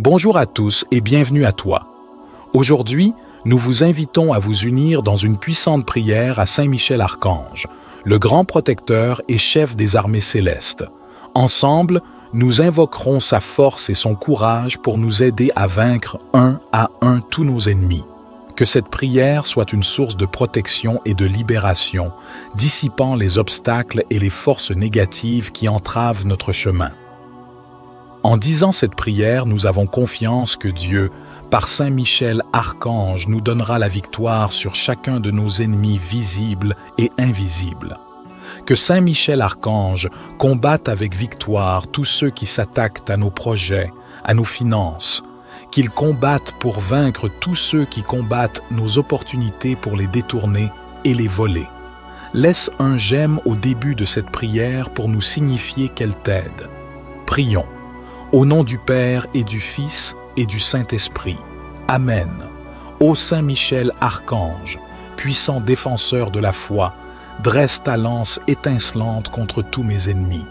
Bonjour à tous et bienvenue à toi. Aujourd'hui, nous vous invitons à vous unir dans une puissante prière à Saint Michel Archange, le grand protecteur et chef des armées célestes. Ensemble, nous invoquerons sa force et son courage pour nous aider à vaincre un à un tous nos ennemis. Que cette prière soit une source de protection et de libération, dissipant les obstacles et les forces négatives qui entravent notre chemin. En disant cette prière, nous avons confiance que Dieu, par Saint Michel Archange, nous donnera la victoire sur chacun de nos ennemis visibles et invisibles. Que Saint Michel Archange combatte avec victoire tous ceux qui s'attaquent à nos projets, à nos finances, qu'il combatte pour vaincre tous ceux qui combattent nos opportunités pour les détourner et les voler. Laisse un j'aime au début de cette prière pour nous signifier qu'elle t'aide. Prions. Au nom du Père et du Fils et du Saint-Esprit. Amen. Ô Saint Michel Archange, puissant défenseur de la foi, dresse ta lance étincelante contre tous mes ennemis.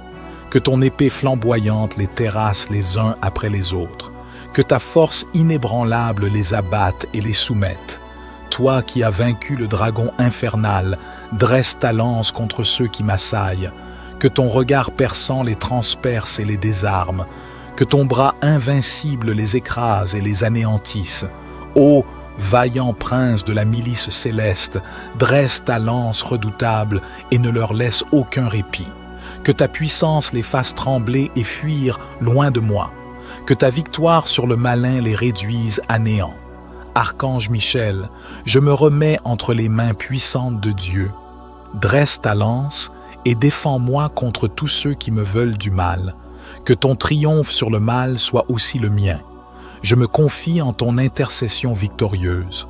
Que ton épée flamboyante les terrasse les uns après les autres. Que ta force inébranlable les abatte et les soumette. Toi qui as vaincu le dragon infernal, dresse ta lance contre ceux qui m'assaillent. Que ton regard perçant les transperce et les désarme. Que ton bras invincible les écrase et les anéantisse. Ô vaillant prince de la milice céleste, dresse ta lance redoutable et ne leur laisse aucun répit. Que ta puissance les fasse trembler et fuir loin de moi. Que ta victoire sur le malin les réduise à néant. Archange Michel, je me remets entre les mains puissantes de Dieu. Dresse ta lance et défends-moi contre tous ceux qui me veulent du mal. Que ton triomphe sur le mal soit aussi le mien. Je me confie en ton intercession victorieuse.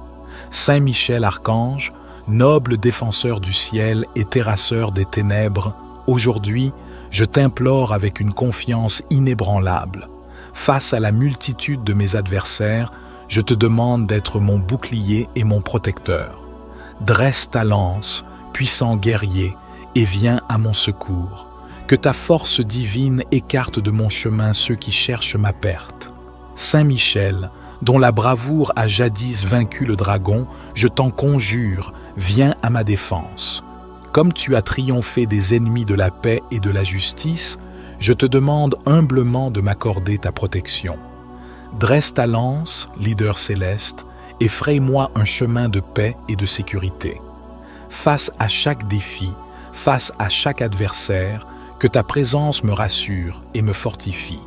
Saint Michel Archange, noble défenseur du ciel et terrasseur des ténèbres, aujourd'hui, je t'implore avec une confiance inébranlable. Face à la multitude de mes adversaires, je te demande d'être mon bouclier et mon protecteur. Dresse ta lance, puissant guerrier, et viens à mon secours. Que ta force divine écarte de mon chemin ceux qui cherchent ma perte. Saint Michel, dont la bravoure a jadis vaincu le dragon, je t'en conjure, viens à ma défense. Comme tu as triomphé des ennemis de la paix et de la justice, je te demande humblement de m'accorder ta protection. Dresse ta lance, leader céleste, et fraye-moi un chemin de paix et de sécurité. Face à chaque défi, face à chaque adversaire, que ta présence me rassure et me fortifie.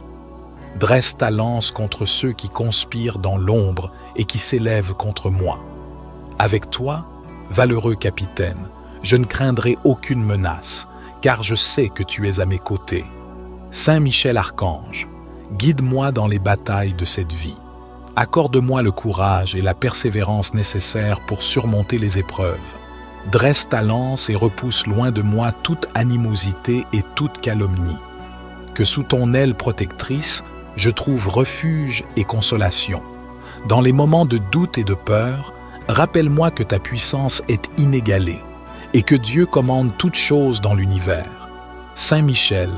Dresse ta lance contre ceux qui conspirent dans l'ombre et qui s'élèvent contre moi. Avec toi, valeureux capitaine, je ne craindrai aucune menace, car je sais que tu es à mes côtés. Saint Michel Archange, guide-moi dans les batailles de cette vie. Accorde-moi le courage et la persévérance nécessaires pour surmonter les épreuves. Dresse ta lance et repousse loin de moi toute animosité et toute calomnie. Que sous ton aile protectrice, je trouve refuge et consolation. Dans les moments de doute et de peur, rappelle-moi que ta puissance est inégalée et que Dieu commande toutes choses dans l'univers. Saint Michel,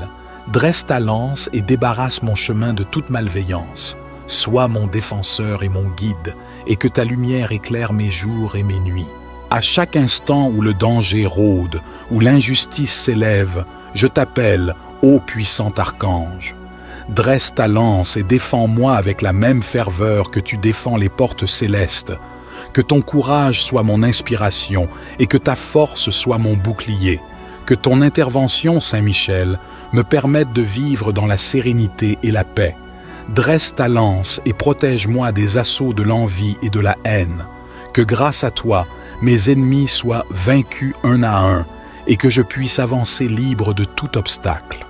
dresse ta lance et débarrasse mon chemin de toute malveillance. Sois mon défenseur et mon guide, et que ta lumière éclaire mes jours et mes nuits. À chaque instant où le danger rôde, où l'injustice s'élève, je t'appelle, ô puissant archange. Dresse ta lance et défends-moi avec la même ferveur que tu défends les portes célestes. Que ton courage soit mon inspiration et que ta force soit mon bouclier. Que ton intervention, Saint Michel, me permette de vivre dans la sérénité et la paix. Dresse ta lance et protège-moi des assauts de l'envie et de la haine. Que grâce à toi, mes ennemis soient vaincus un à un et que je puisse avancer libre de tout obstacle.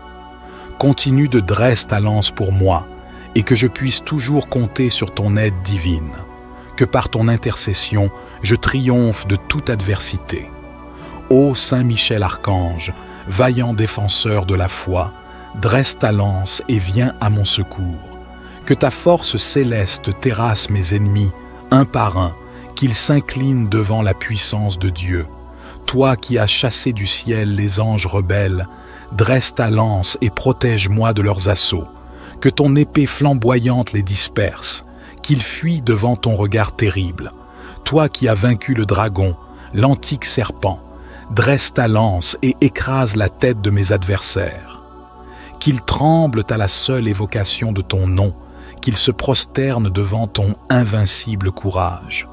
Continue de dresser ta lance pour moi et que je puisse toujours compter sur ton aide divine. Que par ton intercession, je triomphe de toute adversité. Ô Saint Michel Archange, vaillant défenseur de la foi, dresse ta lance et viens à mon secours. Que ta force céleste terrasse mes ennemis, un par un, qu'ils s'inclinent devant la puissance de Dieu. Toi qui as chassé du ciel les anges rebelles, dresse ta lance et protège-moi de leurs assauts. que ton épée flamboyante les disperse, qu'ils fuient devant ton regard terrible. Toi qui as vaincu le dragon, l'antique serpent, dresse ta lance et écrase la tête de mes adversaires. Qu'ils tremblent à la seule évocation de ton nom, qu'ils se prosternent devant ton invincible courage.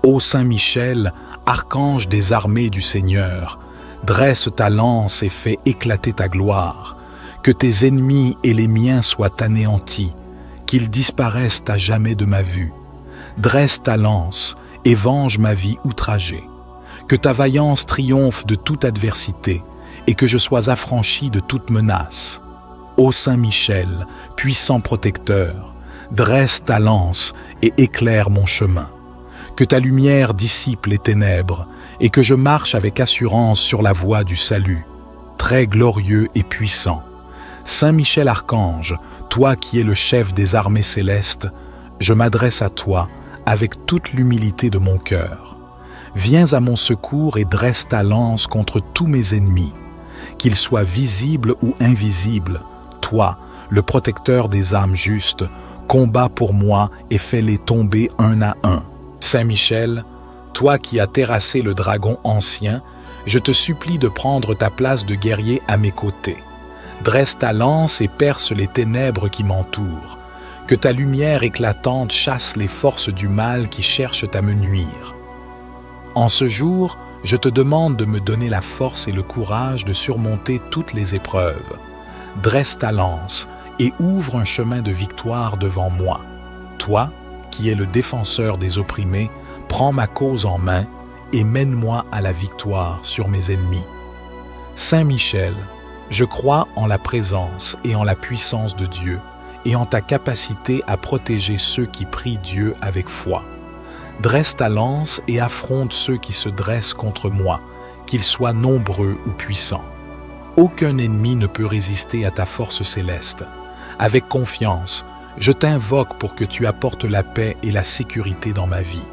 Ô Saint-Michel, archange des armées du Seigneur, dresse ta lance et fais éclater ta gloire, que tes ennemis et les miens soient anéantis, qu'ils disparaissent à jamais de ma vue. Dresse ta lance et venge ma vie outragée, que ta vaillance triomphe de toute adversité et que je sois affranchi de toute menace. Ô Saint-Michel, puissant protecteur, dresse ta lance et éclaire mon chemin. Que ta lumière dissipe les ténèbres et que je marche avec assurance sur la voie du salut, très glorieux et puissant. Saint-Michel Archange, toi qui es le chef des armées célestes, je m'adresse à toi avec toute l'humilité de mon cœur. Viens à mon secours et dresse ta lance contre tous mes ennemis, qu'ils soient visibles ou invisibles. Toi, le protecteur des âmes justes, combats pour moi et fais-les tomber un à un. Saint-Michel, toi qui as terrassé le dragon ancien, je te supplie de prendre ta place de guerrier à mes côtés. Dresse ta lance et perce les ténèbres qui m'entourent. Que ta lumière éclatante chasse les forces du mal qui cherchent à me nuire. En ce jour, je te demande de me donner la force et le courage de surmonter toutes les épreuves. Dresse ta lance et ouvre un chemin de victoire devant moi. Toi, qui es le défenseur des opprimés, prends ma cause en main et mène-moi à la victoire sur mes ennemis. Saint-Michel, je crois en la présence et en la puissance de Dieu et en ta capacité à protéger ceux qui prient Dieu avec foi. Dresse ta lance et affronte ceux qui se dressent contre moi, qu'ils soient nombreux ou puissants. Aucun ennemi ne peut résister à ta force céleste. Avec confiance, je t'invoque pour que tu apportes la paix et la sécurité dans ma vie.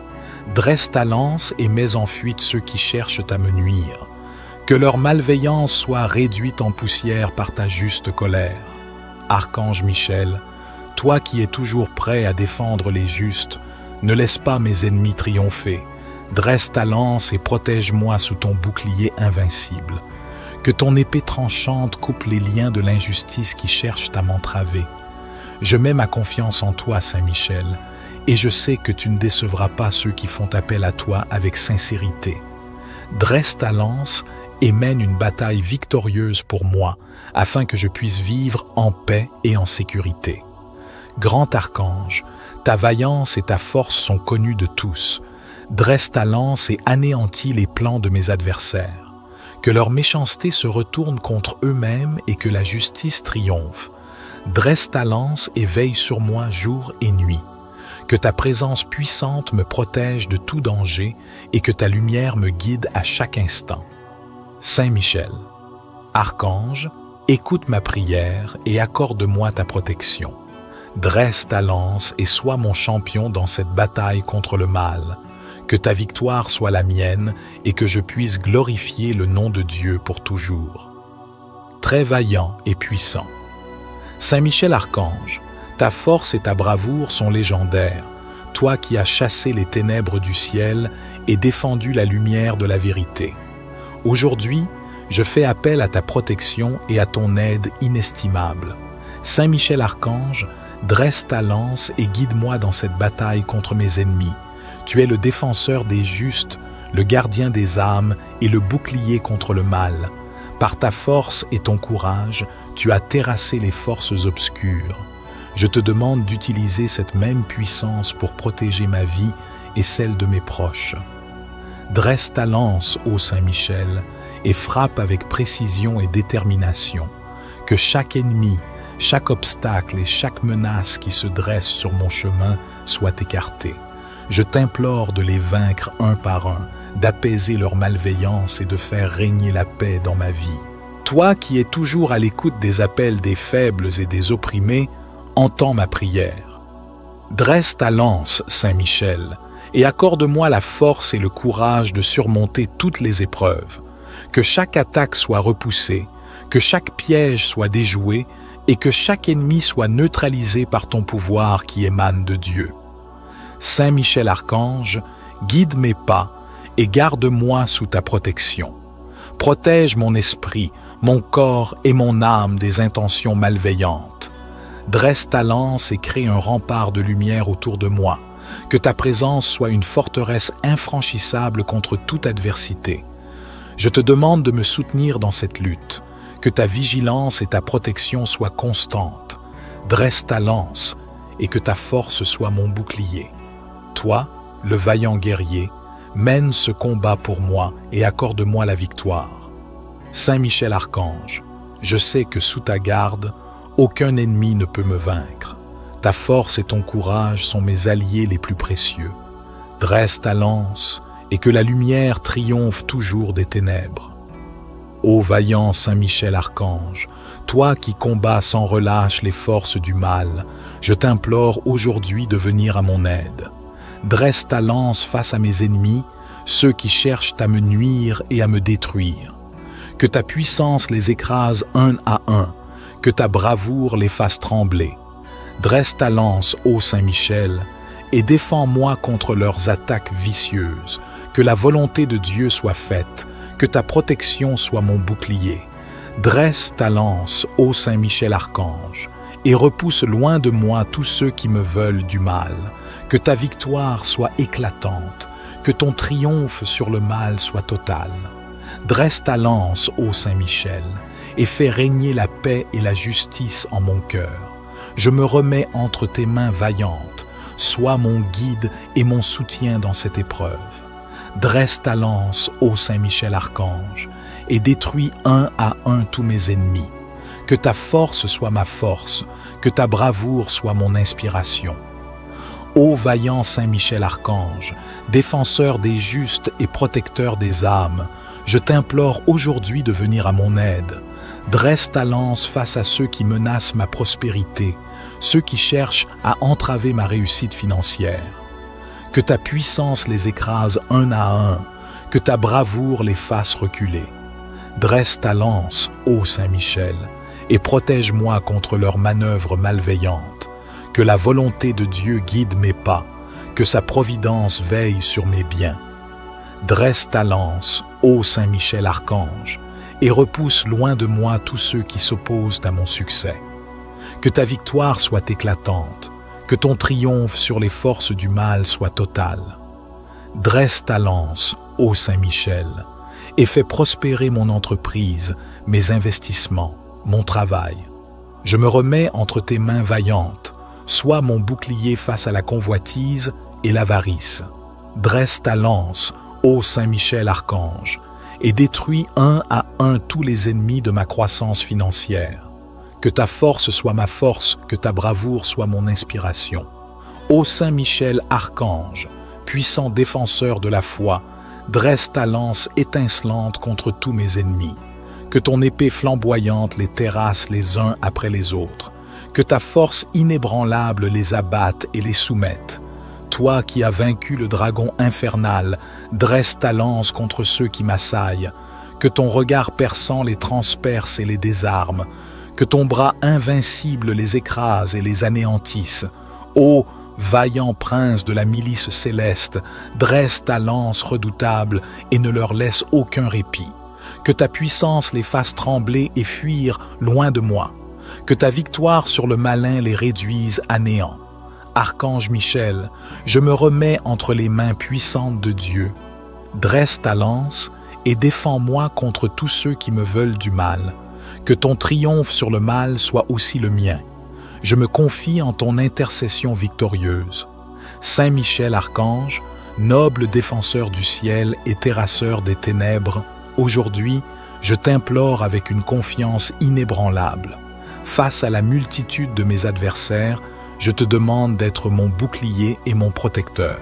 Dresse ta lance et mets en fuite ceux qui cherchent à me nuire. Que leur malveillance soit réduite en poussière par ta juste colère. Archange Michel, toi qui es toujours prêt à défendre les justes, ne laisse pas mes ennemis triompher. Dresse ta lance et protège-moi sous ton bouclier invincible. Que ton épée tranchante coupe les liens de l'injustice qui cherchent à m'entraver. Je mets ma confiance en toi, Saint-Michel, et je sais que tu ne décevras pas ceux qui font appel à toi avec sincérité. Dresse ta lance et mène une bataille victorieuse pour moi, afin que je puisse vivre en paix et en sécurité. Grand archange, ta vaillance et ta force sont connues de tous. Dresse ta lance et anéantis les plans de mes adversaires. Que leur méchanceté se retourne contre eux-mêmes et que la justice triomphe. Dresse ta lance et veille sur moi jour et nuit. Que ta présence puissante me protège de tout danger et que ta lumière me guide à chaque instant. Saint-Michel, archange, écoute ma prière et accorde-moi ta protection. Dresse ta lance et sois mon champion dans cette bataille contre le mal. Que ta victoire soit la mienne et que je puisse glorifier le nom de Dieu pour toujours. Très vaillant et puissant. Saint-Michel Archange, ta force et ta bravoure sont légendaires, toi qui as chassé les ténèbres du ciel et défendu la lumière de la vérité. Aujourd'hui, je fais appel à ta protection et à ton aide inestimable. Saint-Michel Archange, dresse ta lance et guide-moi dans cette bataille contre mes ennemis. Tu es le défenseur des justes, le gardien des âmes et le bouclier contre le mal. Par ta force et ton courage, tu as terrassé les forces obscures. Je te demande d'utiliser cette même puissance pour protéger ma vie et celle de mes proches. Dresse ta lance, ô Saint-Michel, et frappe avec précision et détermination. Que chaque ennemi, chaque obstacle et chaque menace qui se dresse sur mon chemin soit écarté. Je t'implore de les vaincre un par un, d'apaiser leur malveillance et de faire régner la paix dans ma vie. Toi qui es toujours à l'écoute des appels des faibles et des opprimés, entends ma prière. Dresse ta lance, Saint-Michel, et accorde-moi la force et le courage de surmonter toutes les épreuves. Que chaque attaque soit repoussée, que chaque piège soit déjoué et que chaque ennemi soit neutralisé par ton pouvoir qui émane de Dieu. Saint Michel Archange, guide mes pas et garde-moi sous ta protection. Protège mon esprit, mon corps et mon âme des intentions malveillantes. Dresse ta lance et crée un rempart de lumière autour de moi. Que ta présence soit une forteresse infranchissable contre toute adversité. Je te demande de me soutenir dans cette lutte. Que ta vigilance et ta protection soient constantes. Dresse ta lance et que ta force soit mon bouclier. Toi, le vaillant guerrier, mène ce combat pour moi et accorde-moi la victoire. Saint Michel Archange, je sais que sous ta garde, aucun ennemi ne peut me vaincre. Ta force et ton courage sont mes alliés les plus précieux. Dresse ta lance et que la lumière triomphe toujours des ténèbres. Ô vaillant Saint Michel Archange, toi qui combats sans relâche les forces du mal, je t'implore aujourd'hui de venir à mon aide. Dresse ta lance face à mes ennemis, ceux qui cherchent à me nuire et à me détruire. Que ta puissance les écrase un à un, que ta bravoure les fasse trembler. Dresse ta lance, ô Saint Michel, et défends-moi contre leurs attaques vicieuses. Que la volonté de Dieu soit faite, que ta protection soit mon bouclier. Dresse ta lance, ô Saint Michel Archange, et repousse loin de moi tous ceux qui me veulent du mal. Que ta victoire soit éclatante, que ton triomphe sur le mal soit total. Dresse ta lance, ô Saint Michel, et fais régner la paix et la justice en mon cœur. Je me remets entre tes mains vaillantes, sois mon guide et mon soutien dans cette épreuve. Dresse ta lance, ô Saint Michel Archange, et détruis un à un tous mes ennemis. Que ta force soit ma force, que ta bravoure soit mon inspiration. Ô vaillant Saint Michel Archange, défenseur des justes et protecteur des âmes, je t'implore aujourd'hui de venir à mon aide. Dresse ta lance face à ceux qui menacent ma prospérité, ceux qui cherchent à entraver ma réussite financière. Que ta puissance les écrase un à un, que ta bravoure les fasse reculer. Dresse ta lance, ô Saint Michel, et protège-moi contre leurs manœuvres malveillantes. Que la volonté de Dieu guide mes pas, que sa providence veille sur mes biens. Dresse ta lance, ô Saint Michel Archange, et repousse loin de moi tous ceux qui s'opposent à mon succès. Que ta victoire soit éclatante, que ton triomphe sur les forces du mal soit total. Dresse ta lance, ô Saint Michel, et fais prospérer mon entreprise, mes investissements, mon travail. Je me remets entre tes mains vaillantes, sois mon bouclier face à la convoitise et l'avarice. Dresse ta lance, ô Saint Michel Archange, et détruis un à un tous les ennemis de ma croissance financière. Que ta force soit ma force, que ta bravoure soit mon inspiration. Ô Saint Michel Archange, puissant défenseur de la foi, dresse ta lance étincelante contre tous mes ennemis. Que ton épée flamboyante les terrasse les uns après les autres. Que ta force inébranlable les abatte et les soumette. Toi qui as vaincu le dragon infernal, dresse ta lance contre ceux qui m'assaillent. Que ton regard perçant les transperce et les désarme. Que ton bras invincible les écrase et les anéantisse. Ô vaillant prince de la milice céleste, dresse ta lance redoutable et ne leur laisse aucun répit. Que ta puissance les fasse trembler et fuir loin de moi. Que ta victoire sur le malin les réduise à néant. Archange Michel, je me remets entre les mains puissantes de Dieu. Dresse ta lance et défends-moi contre tous ceux qui me veulent du mal. Que ton triomphe sur le mal soit aussi le mien. Je me confie en ton intercession victorieuse. Saint Michel Archange, noble défenseur du ciel et terrasseur des ténèbres, aujourd'hui, je t'implore avec une confiance inébranlable. Face à la multitude de mes adversaires, je te demande d'être mon bouclier et mon protecteur.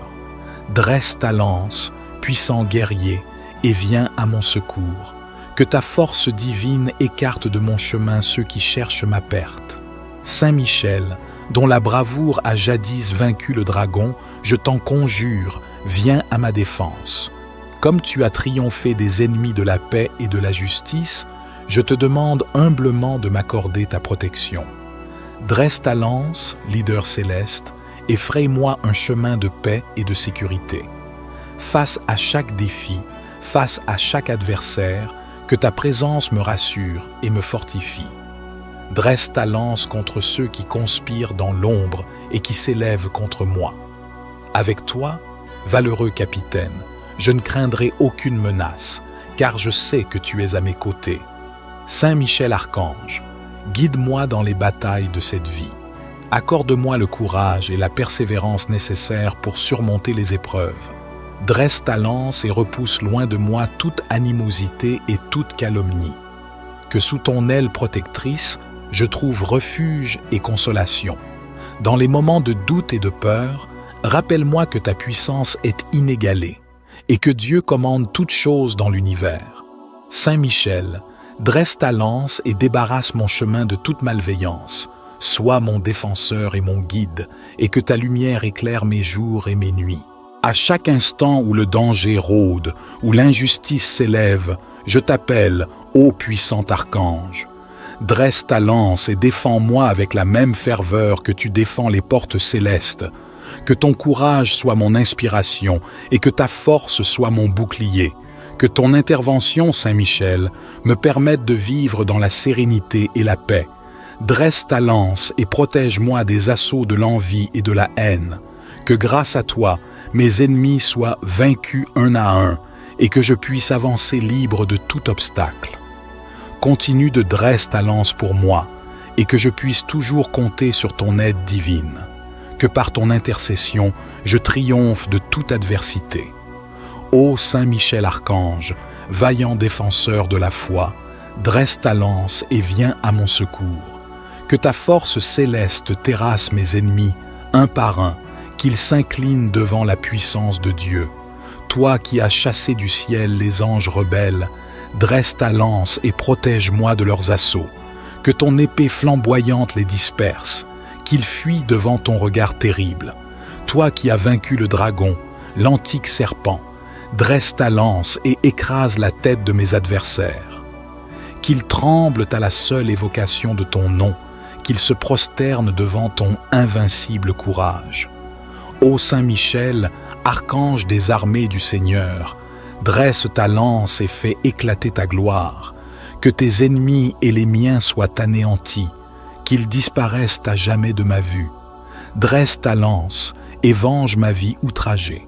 Dresse ta lance, puissant guerrier, et viens à mon secours. Que ta force divine écarte de mon chemin ceux qui cherchent ma perte. Saint Michel, dont la bravoure a jadis vaincu le dragon, je t'en conjure, viens à ma défense. Comme tu as triomphé des ennemis de la paix et de la justice, je te demande humblement de m'accorder ta protection. Dresse ta lance, leader céleste, et fraye-moi un chemin de paix et de sécurité. Face à chaque défi, face à chaque adversaire, que ta présence me rassure et me fortifie. Dresse ta lance contre ceux qui conspirent dans l'ombre et qui s'élèvent contre moi. Avec toi, valeureux capitaine, je ne craindrai aucune menace, car je sais que tu es à mes côtés. Saint Michel Archange, guide-moi dans les batailles de cette vie. Accorde-moi le courage et la persévérance nécessaires pour surmonter les épreuves. Dresse ta lance et repousse loin de moi toute animosité et toute calomnie. Que sous ton aile protectrice, je trouve refuge et consolation. Dans les moments de doute et de peur, rappelle-moi que ta puissance est inégalée et que Dieu commande toutes choses dans l'univers. Saint Michel, dresse ta lance et débarrasse mon chemin de toute malveillance. Sois mon défenseur et mon guide, et que ta lumière éclaire mes jours et mes nuits. À chaque instant où le danger rôde, où l'injustice s'élève, je t'appelle, ô puissant archange. Dresse ta lance et défends-moi avec la même ferveur que tu défends les portes célestes. Que ton courage soit mon inspiration et que ta force soit mon bouclier. Que ton intervention, Saint Michel, me permette de vivre dans la sérénité et la paix. Dresse ta lance et protège-moi des assauts de l'envie et de la haine. Que grâce à toi, mes ennemis soient vaincus un à un et que je puisse avancer libre de tout obstacle. Continue de dresser ta lance pour moi et que je puisse toujours compter sur ton aide divine. Que par ton intercession, je triomphe de toute adversité. Ô Saint Michel Archange, vaillant défenseur de la foi, dresse ta lance et viens à mon secours. Que ta force céleste terrasse mes ennemis, un par un, qu'ils s'inclinent devant la puissance de Dieu. Toi qui as chassé du ciel les anges rebelles, dresse ta lance et protège-moi de leurs assauts. Que ton épée flamboyante les disperse, qu'ils fuient devant ton regard terrible. Toi qui as vaincu le dragon, l'antique serpent, dresse ta lance et écrase la tête de mes adversaires. Qu'ils tremblent à la seule évocation de ton nom, qu'ils se prosternent devant ton invincible courage. Ô Saint Michel, archange des armées du Seigneur, dresse ta lance et fais éclater ta gloire. Que tes ennemis et les miens soient anéantis, qu'ils disparaissent à jamais de ma vue. Dresse ta lance et venge ma vie outragée.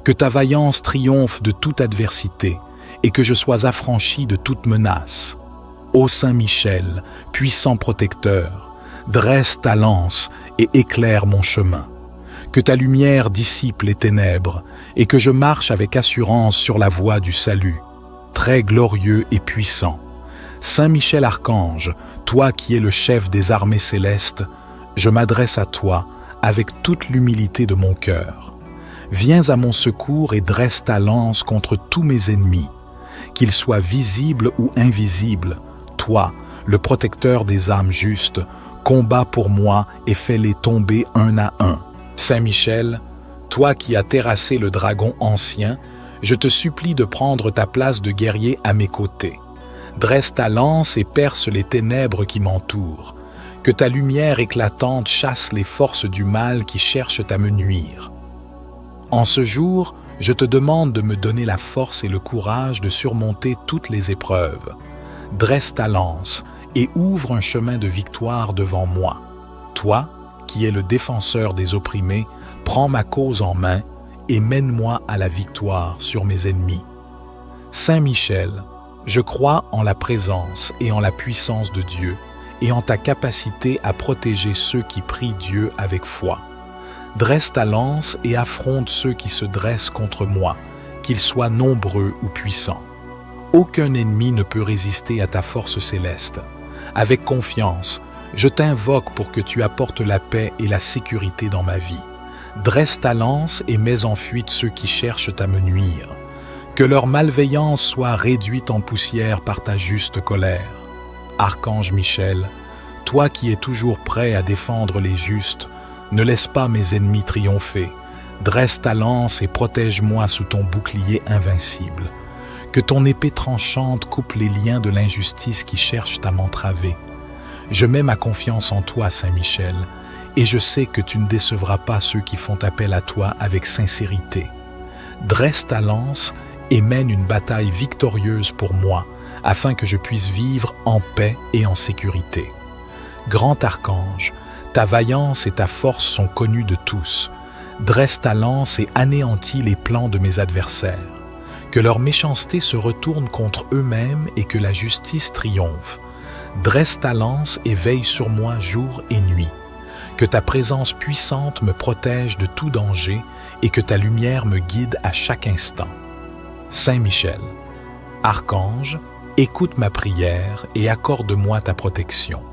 Que ta vaillance triomphe de toute adversité et que je sois affranchi de toute menace. Ô Saint Michel, puissant protecteur, dresse ta lance et éclaire mon chemin. Que ta lumière dissipe les ténèbres et que je marche avec assurance sur la voie du salut. Très glorieux et puissant. Saint Michel Archange, toi qui es le chef des armées célestes, je m'adresse à toi avec toute l'humilité de mon cœur. Viens à mon secours et dresse ta lance contre tous mes ennemis. Qu'ils soient visibles ou invisibles, toi, le protecteur des âmes justes, combats pour moi et fais-les tomber un à un. Saint Michel, toi qui as terrassé le dragon ancien, je te supplie de prendre ta place de guerrier à mes côtés. Dresse ta lance et perce les ténèbres qui m'entourent. Que ta lumière éclatante chasse les forces du mal qui cherchent à me nuire. En ce jour, je te demande de me donner la force et le courage de surmonter toutes les épreuves. Dresse ta lance et ouvre un chemin de victoire devant moi. Toi, qui es le défenseur des opprimés, prends ma cause en main et mène-moi à la victoire sur mes ennemis. Saint Michel, je crois en la présence et en la puissance de Dieu et en ta capacité à protéger ceux qui prient Dieu avec foi. Dresse ta lance et affronte ceux qui se dressent contre moi, qu'ils soient nombreux ou puissants. Aucun ennemi ne peut résister à ta force céleste. Avec confiance, je t'invoque pour que tu apportes la paix et la sécurité dans ma vie. Dresse ta lance et mets en fuite ceux qui cherchent à me nuire. Que leur malveillance soit réduite en poussière par ta juste colère. Archange Michel, toi qui es toujours prêt à défendre les justes, ne laisse pas mes ennemis triompher. Dresse ta lance et protège-moi sous ton bouclier invincible. Que ton épée tranchante coupe les liens de l'injustice qui cherchent à m'entraver. Je mets ma confiance en toi, Saint-Michel, et je sais que tu ne décevras pas ceux qui font appel à toi avec sincérité. Dresse ta lance et mène une bataille victorieuse pour moi, afin que je puisse vivre en paix et en sécurité. Grand archange, ta vaillance et ta force sont connues de tous. Dresse ta lance et anéantis les plans de mes adversaires. Que leur méchanceté se retourne contre eux-mêmes et que la justice triomphe. Dresse ta lance et veille sur moi jour et nuit. Que ta présence puissante me protège de tout danger et que ta lumière me guide à chaque instant. Saint Michel, archange, écoute ma prière et accorde-moi ta protection.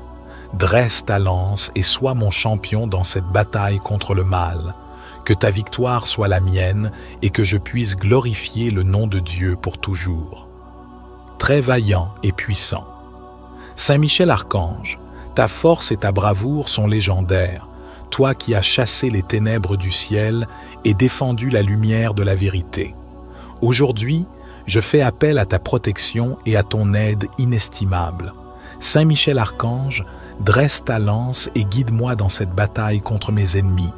Dresse ta lance et sois mon champion dans cette bataille contre le mal. Que ta victoire soit la mienne et que je puisse glorifier le nom de Dieu pour toujours. Très vaillant et puissant. Saint Michel Archange, ta force et ta bravoure sont légendaires, toi qui as chassé les ténèbres du ciel et défendu la lumière de la vérité. Aujourd'hui, je fais appel à ta protection et à ton aide inestimable. Saint Michel Archange, dresse ta lance et guide-moi dans cette bataille contre mes ennemis.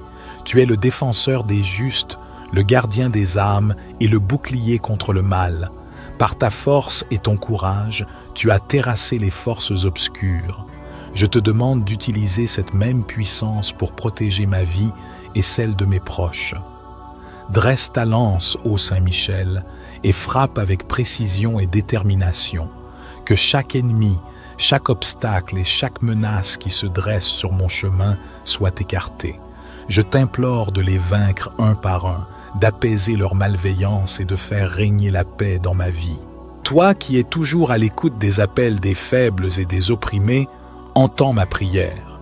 Tu es le défenseur des justes, le gardien des âmes et le bouclier contre le mal. Par ta force et ton courage, tu as terrassé les forces obscures. Je te demande d'utiliser cette même puissance pour protéger ma vie et celle de mes proches. Dresse ta lance, ô Saint Michel, et frappe avec précision et détermination. Que chaque ennemi, chaque obstacle et chaque menace qui se dresse sur mon chemin soit écarté. Je t'implore de les vaincre un par un, d'apaiser leur malveillance et de faire régner la paix dans ma vie. Toi qui es toujours à l'écoute des appels des faibles et des opprimés, entends ma prière.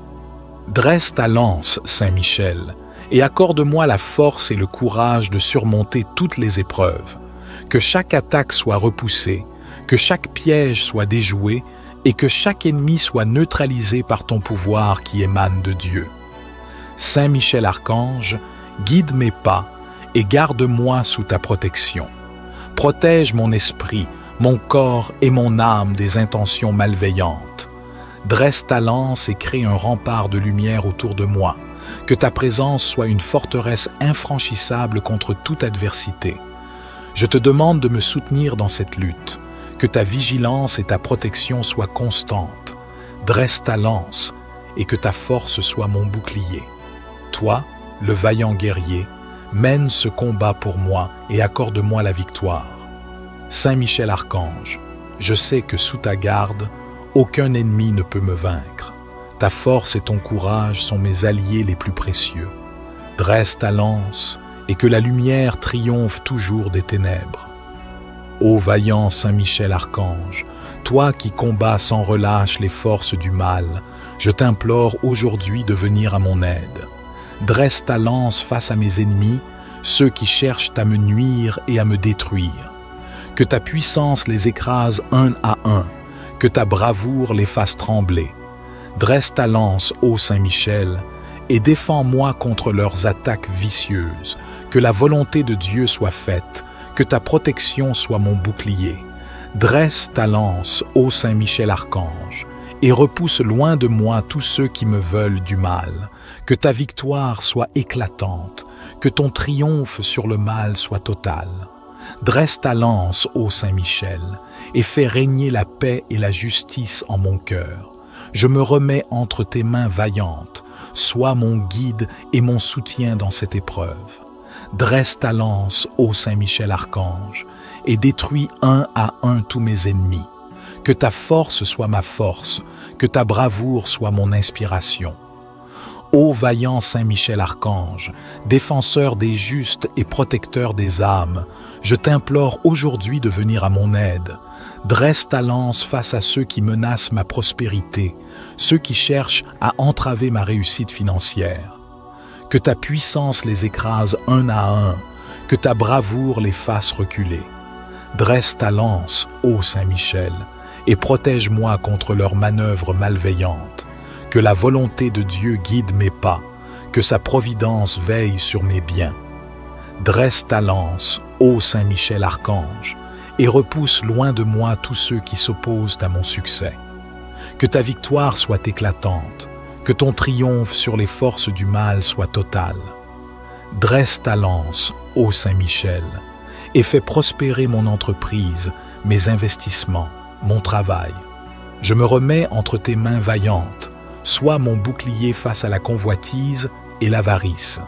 Dresse ta lance, Saint Michel, et accorde-moi la force et le courage de surmonter toutes les épreuves. Que chaque attaque soit repoussée, que chaque piège soit déjoué et que chaque ennemi soit neutralisé par ton pouvoir qui émane de Dieu. Saint Michel Archange, guide mes pas et garde-moi sous ta protection. Protège mon esprit, mon corps et mon âme des intentions malveillantes. Dresse ta lance et crée un rempart de lumière autour de moi. Que ta présence soit une forteresse infranchissable contre toute adversité. Je te demande de me soutenir dans cette lutte. Que ta vigilance et ta protection soient constantes. Dresse ta lance et que ta force soit mon bouclier. Toi, le vaillant guerrier, mène ce combat pour moi et accorde-moi la victoire. Saint Michel Archange, je sais que sous ta garde, aucun ennemi ne peut me vaincre. Ta force et ton courage sont mes alliés les plus précieux. Dresse ta lance et que la lumière triomphe toujours des ténèbres. Ô vaillant Saint Michel Archange, toi qui combats sans relâche les forces du mal, je t'implore aujourd'hui de venir à mon aide. Dresse ta lance face à mes ennemis, ceux qui cherchent à me nuire et à me détruire. Que ta puissance les écrase un à un, que ta bravoure les fasse trembler. Dresse ta lance, ô Saint Michel, et défends-moi contre leurs attaques vicieuses. Que la volonté de Dieu soit faite, que ta protection soit mon bouclier. Dresse ta lance, ô Saint Michel Archange, et repousse loin de moi tous ceux qui me veulent du mal. Que ta victoire soit éclatante, que ton triomphe sur le mal soit total. Dresse ta lance, ô Saint Michel, et fais régner la paix et la justice en mon cœur. Je me remets entre tes mains vaillantes, sois mon guide et mon soutien dans cette épreuve. Dresse ta lance, ô Saint Michel Archange, et détruis un à un tous mes ennemis. Que ta force soit ma force, que ta bravoure soit mon inspiration. Ô vaillant Saint Michel Archange, défenseur des justes et protecteur des âmes, je t'implore aujourd'hui de venir à mon aide. Dresse ta lance face à ceux qui menacent ma prospérité, ceux qui cherchent à entraver ma réussite financière. Que ta puissance les écrase un à un, que ta bravoure les fasse reculer. Dresse ta lance, ô Saint Michel, et protège-moi contre leurs manœuvres malveillantes. Que la volonté de Dieu guide mes pas, que sa providence veille sur mes biens. Dresse ta lance, ô Saint Michel Archange, et repousse loin de moi tous ceux qui s'opposent à mon succès. Que ta victoire soit éclatante, que ton triomphe sur les forces du mal soit total. Dresse ta lance, ô Saint-Michel, et fais prospérer mon entreprise, mes investissements, mon travail. Je me remets entre tes mains vaillantes, sois mon bouclier face à la convoitise et l'avarice.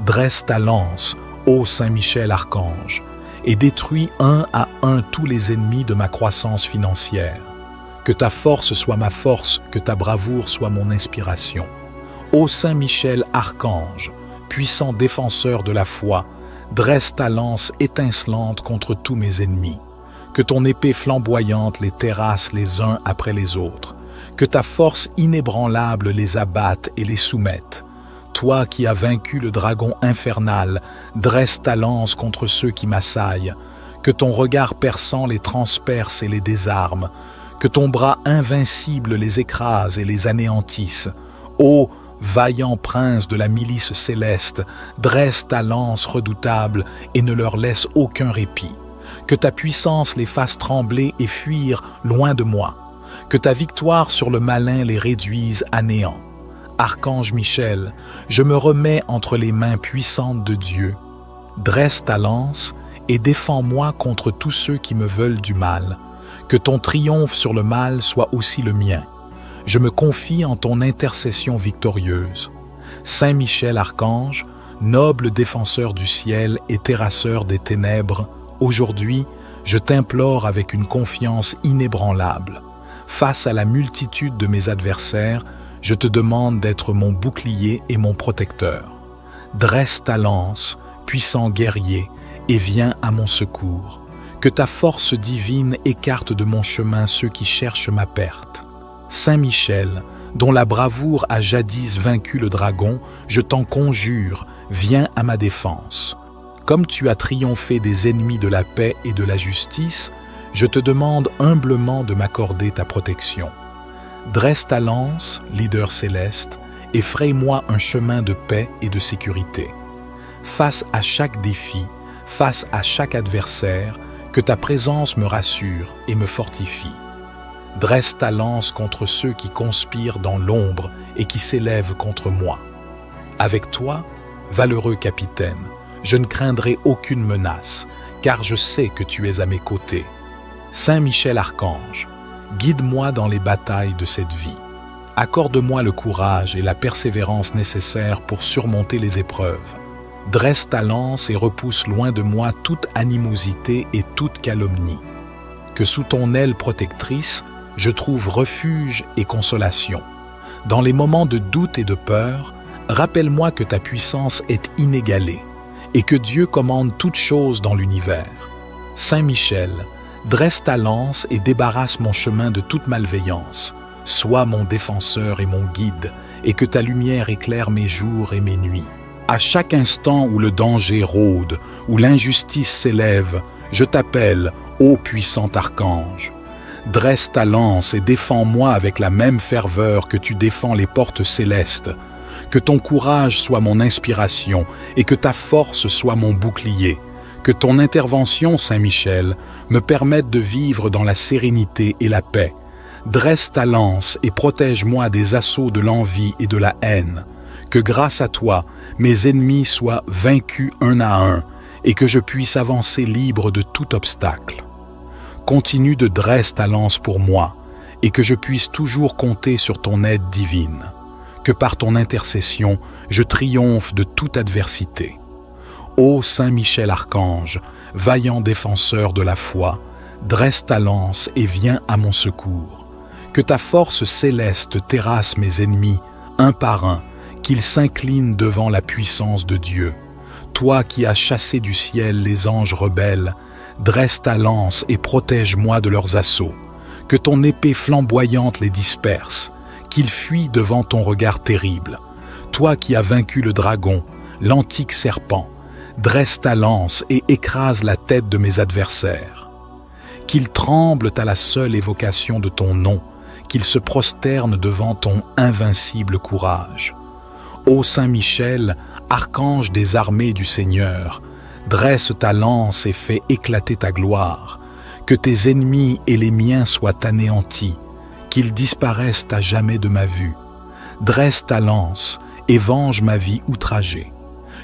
Dresse ta lance, ô Saint-Michel Archange, et détruis un à un tous les ennemis de ma croissance financière. Que ta force soit ma force, que ta bravoure soit mon inspiration. Ô Saint-Michel Archange, puissant défenseur de la foi, dresse ta lance étincelante contre tous mes ennemis. Que ton épée flamboyante les terrasse les uns après les autres. Que ta force inébranlable les abatte et les soumette. Toi qui as vaincu le dragon infernal, dresse ta lance contre ceux qui m'assaillent. Que ton regard perçant les transperce et les désarme. Que ton bras invincible les écrase et les anéantisse. Ô vaillant prince de la milice céleste, dresse ta lance redoutable et ne leur laisse aucun répit. Que ta puissance les fasse trembler et fuir loin de moi. Que ta victoire sur le malin les réduise à néant. Archange Michel, je me remets entre les mains puissantes de Dieu. Dresse ta lance et défends-moi contre tous ceux qui me veulent du mal. Que ton triomphe sur le mal soit aussi le mien. Je me confie en ton intercession victorieuse. Saint Michel Archange, noble défenseur du ciel et terrasseur des ténèbres, aujourd'hui, je t'implore avec une confiance inébranlable. Face à la multitude de mes adversaires, je te demande d'être mon bouclier et mon protecteur. Dresse ta lance, puissant guerrier, et viens à mon secours. Que ta force divine écarte de mon chemin ceux qui cherchent ma perte. Saint Michel, dont la bravoure a jadis vaincu le dragon, je t'en conjure, viens à ma défense. Comme tu as triomphé des ennemis de la paix et de la justice, je te demande humblement de m'accorder ta protection. Dresse ta lance, leader céleste, et fraye-moi un chemin de paix et de sécurité. Face à chaque défi, face à chaque adversaire, que ta présence me rassure et me fortifie. Dresse ta lance contre ceux qui conspirent dans l'ombre et qui s'élèvent contre moi. Avec toi, valeureux capitaine, je ne craindrai aucune menace, car je sais que tu es à mes côtés. Saint Michel Archange, guide-moi dans les batailles de cette vie. Accorde-moi le courage et la persévérance nécessaires pour surmonter les épreuves. Dresse ta lance et repousse loin de moi toute animosité et toute calomnie. Que sous ton aile protectrice, je trouve refuge et consolation. Dans les moments de doute et de peur, rappelle-moi que ta puissance est inégalée et que Dieu commande toutes choses dans l'univers. Saint Michel, dresse ta lance et débarrasse mon chemin de toute malveillance. Sois mon défenseur et mon guide, et que ta lumière éclaire mes jours et mes nuits. À chaque instant où le danger rôde, où l'injustice s'élève, je t'appelle, ô puissant archange. Dresse ta lance et défends-moi avec la même ferveur que tu défends les portes célestes. Que ton courage soit mon inspiration et que ta force soit mon bouclier. Que ton intervention, Saint Michel, me permette de vivre dans la sérénité et la paix. Dresse ta lance et protège-moi des assauts de l'envie et de la haine. Que grâce à toi, mes ennemis soient vaincus un à un et que je puisse avancer libre de tout obstacle. Continue de dresser ta lance pour moi et que je puisse toujours compter sur ton aide divine. Que par ton intercession, je triomphe de toute adversité. Ô Saint Michel Archange, vaillant défenseur de la foi, dresse ta lance et viens à mon secours. Que ta force céleste terrasse mes ennemis, un par un, qu'ils s'inclinent devant la puissance de Dieu. Toi qui as chassé du ciel les anges rebelles, dresse ta lance et protège-moi de leurs assauts. Que ton épée flamboyante les disperse, qu'ils fuient devant ton regard terrible. Toi qui as vaincu le dragon, l'antique serpent, dresse ta lance et écrase la tête de mes adversaires. Qu'ils tremblent à la seule évocation de ton nom, qu'ils se prosternent devant ton invincible courage. Ô Saint Michel, archange des armées du Seigneur, dresse ta lance et fais éclater ta gloire. Que tes ennemis et les miens soient anéantis, qu'ils disparaissent à jamais de ma vue. Dresse ta lance et venge ma vie outragée.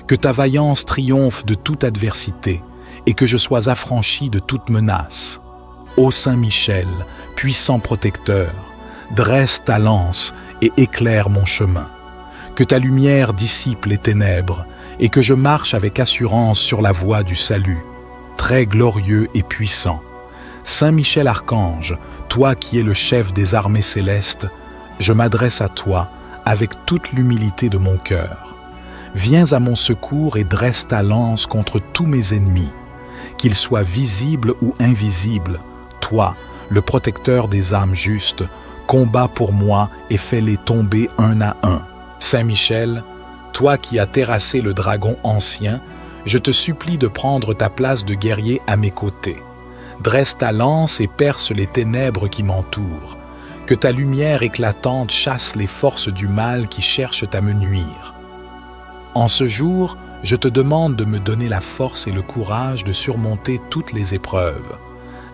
Que ta vaillance triomphe de toute adversité et que je sois affranchi de toute menace. Ô Saint Michel, puissant protecteur, dresse ta lance et éclaire mon chemin. Que ta lumière dissipe les ténèbres et que je marche avec assurance sur la voie du salut. Très glorieux et puissant. Saint Michel Archange, toi qui es le chef des armées célestes, je m'adresse à toi avec toute l'humilité de mon cœur. Viens à mon secours et dresse ta lance contre tous mes ennemis. Qu'ils soient visibles ou invisibles, toi, le protecteur des âmes justes, combats pour moi et fais-les tomber un à un. Saint Michel, toi qui as terrassé le dragon ancien, je te supplie de prendre ta place de guerrier à mes côtés. Dresse ta lance et perce les ténèbres qui m'entourent. Que ta lumière éclatante chasse les forces du mal qui cherchent à me nuire. En ce jour, je te demande de me donner la force et le courage de surmonter toutes les épreuves.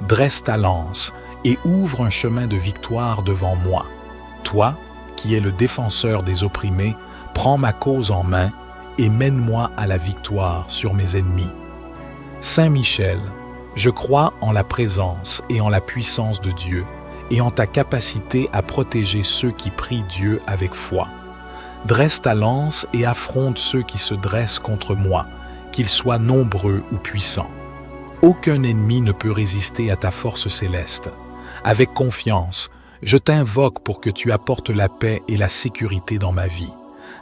Dresse ta lance et ouvre un chemin de victoire devant moi. Toi, qui es le défenseur des opprimés, prends ma cause en main et mène-moi à la victoire sur mes ennemis. Saint Michel, je crois en la présence et en la puissance de Dieu et en ta capacité à protéger ceux qui prient Dieu avec foi. Dresse ta lance et affronte ceux qui se dressent contre moi, qu'ils soient nombreux ou puissants. Aucun ennemi ne peut résister à ta force céleste. Avec confiance, je t'invoque pour que tu apportes la paix et la sécurité dans ma vie.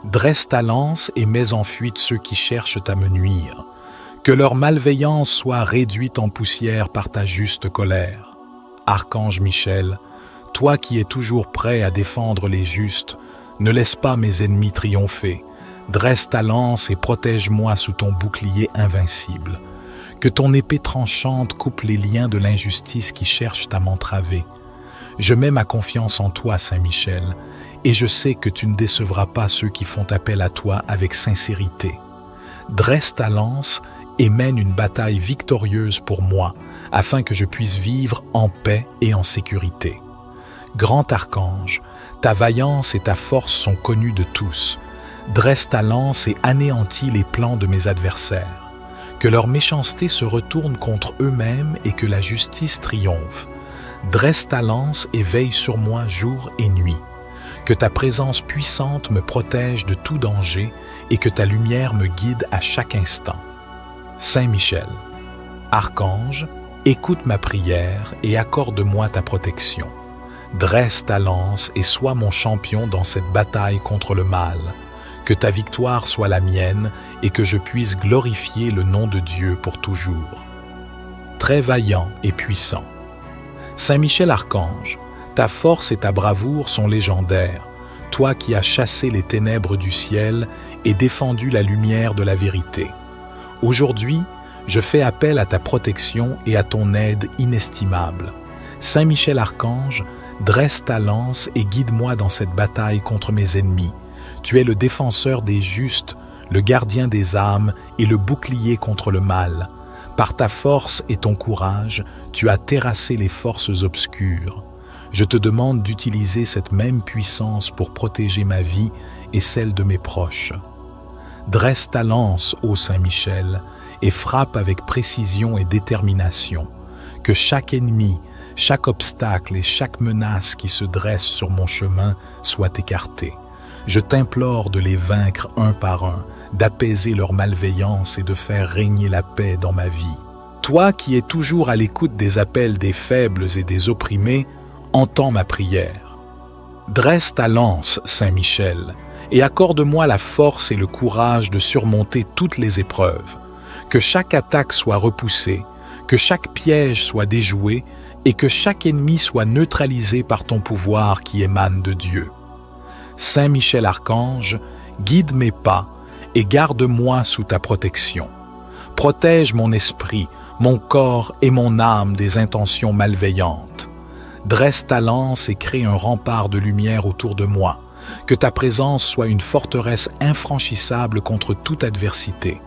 Dresse ta lance et mets en fuite ceux qui cherchent à me nuire. Que leur malveillance soit réduite en poussière par ta juste colère. Archange Michel, toi qui es toujours prêt à défendre les justes, ne laisse pas mes ennemis triompher. Dresse ta lance et protège-moi sous ton bouclier invincible. Que ton épée tranchante coupe les liens de l'injustice qui cherchent à m'entraver. Je mets ma confiance en toi, Saint Michel, et je sais que tu ne décevras pas ceux qui font appel à toi avec sincérité. Dresse ta lance et mène une bataille victorieuse pour moi, afin que je puisse vivre en paix et en sécurité. Grand archange, ta vaillance et ta force sont connues de tous. Dresse ta lance et anéantis les plans de mes adversaires. Que leur méchanceté se retourne contre eux-mêmes et que la justice triomphe. Dresse ta lance et veille sur moi jour et nuit. Que ta présence puissante me protège de tout danger et que ta lumière me guide à chaque instant. Saint Michel, Archange, écoute ma prière et accorde-moi ta protection. Dresse ta lance et sois mon champion dans cette bataille contre le mal. Que ta victoire soit la mienne et que je puisse glorifier le nom de Dieu pour toujours. Très vaillant et puissant. Saint Michel Archange, ta force et ta bravoure sont légendaires, toi qui as chassé les ténèbres du ciel et défendu la lumière de la vérité. Aujourd'hui, je fais appel à ta protection et à ton aide inestimable. Saint Michel Archange, dresse ta lance et guide-moi dans cette bataille contre mes ennemis. Tu es le défenseur des justes, le gardien des âmes et le bouclier contre le mal. Par ta force et ton courage, tu as terrassé les forces obscures. Je te demande d'utiliser cette même puissance pour protéger ma vie et celle de mes proches. Dresse ta lance, ô Saint Michel, et frappe avec précision et détermination. Que chaque ennemi, chaque obstacle et chaque menace qui se dresse sur mon chemin soit écarté. Je t'implore de les vaincre un par un, d'apaiser leur malveillance et de faire régner la paix dans ma vie. Toi qui es toujours à l'écoute des appels des faibles et des opprimés, entends ma prière. Dresse ta lance, Saint Michel, et accorde-moi la force et le courage de surmonter toutes les épreuves. Que chaque attaque soit repoussée, que chaque piège soit déjoué et que chaque ennemi soit neutralisé par ton pouvoir qui émane de Dieu. Saint Michel Archange, guide mes pas et garde-moi sous ta protection. Protège mon esprit, mon corps et mon âme des intentions malveillantes. Dresse ta lance et crée un rempart de lumière autour de moi. Que ta présence soit une forteresse infranchissable contre toute adversité.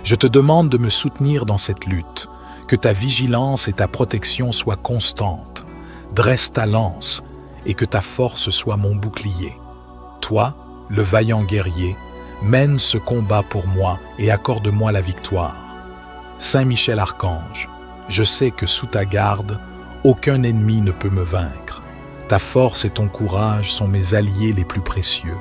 Je te demande de me soutenir dans cette lutte. Que ta vigilance et ta protection soient constantes. Dresse ta lance et que ta force soit mon bouclier. Toi, le vaillant guerrier, mène ce combat pour moi et accorde-moi la victoire. Saint Michel Archange, je sais que sous ta garde, aucun ennemi ne peut me vaincre. Ta force et ton courage sont mes alliés les plus précieux.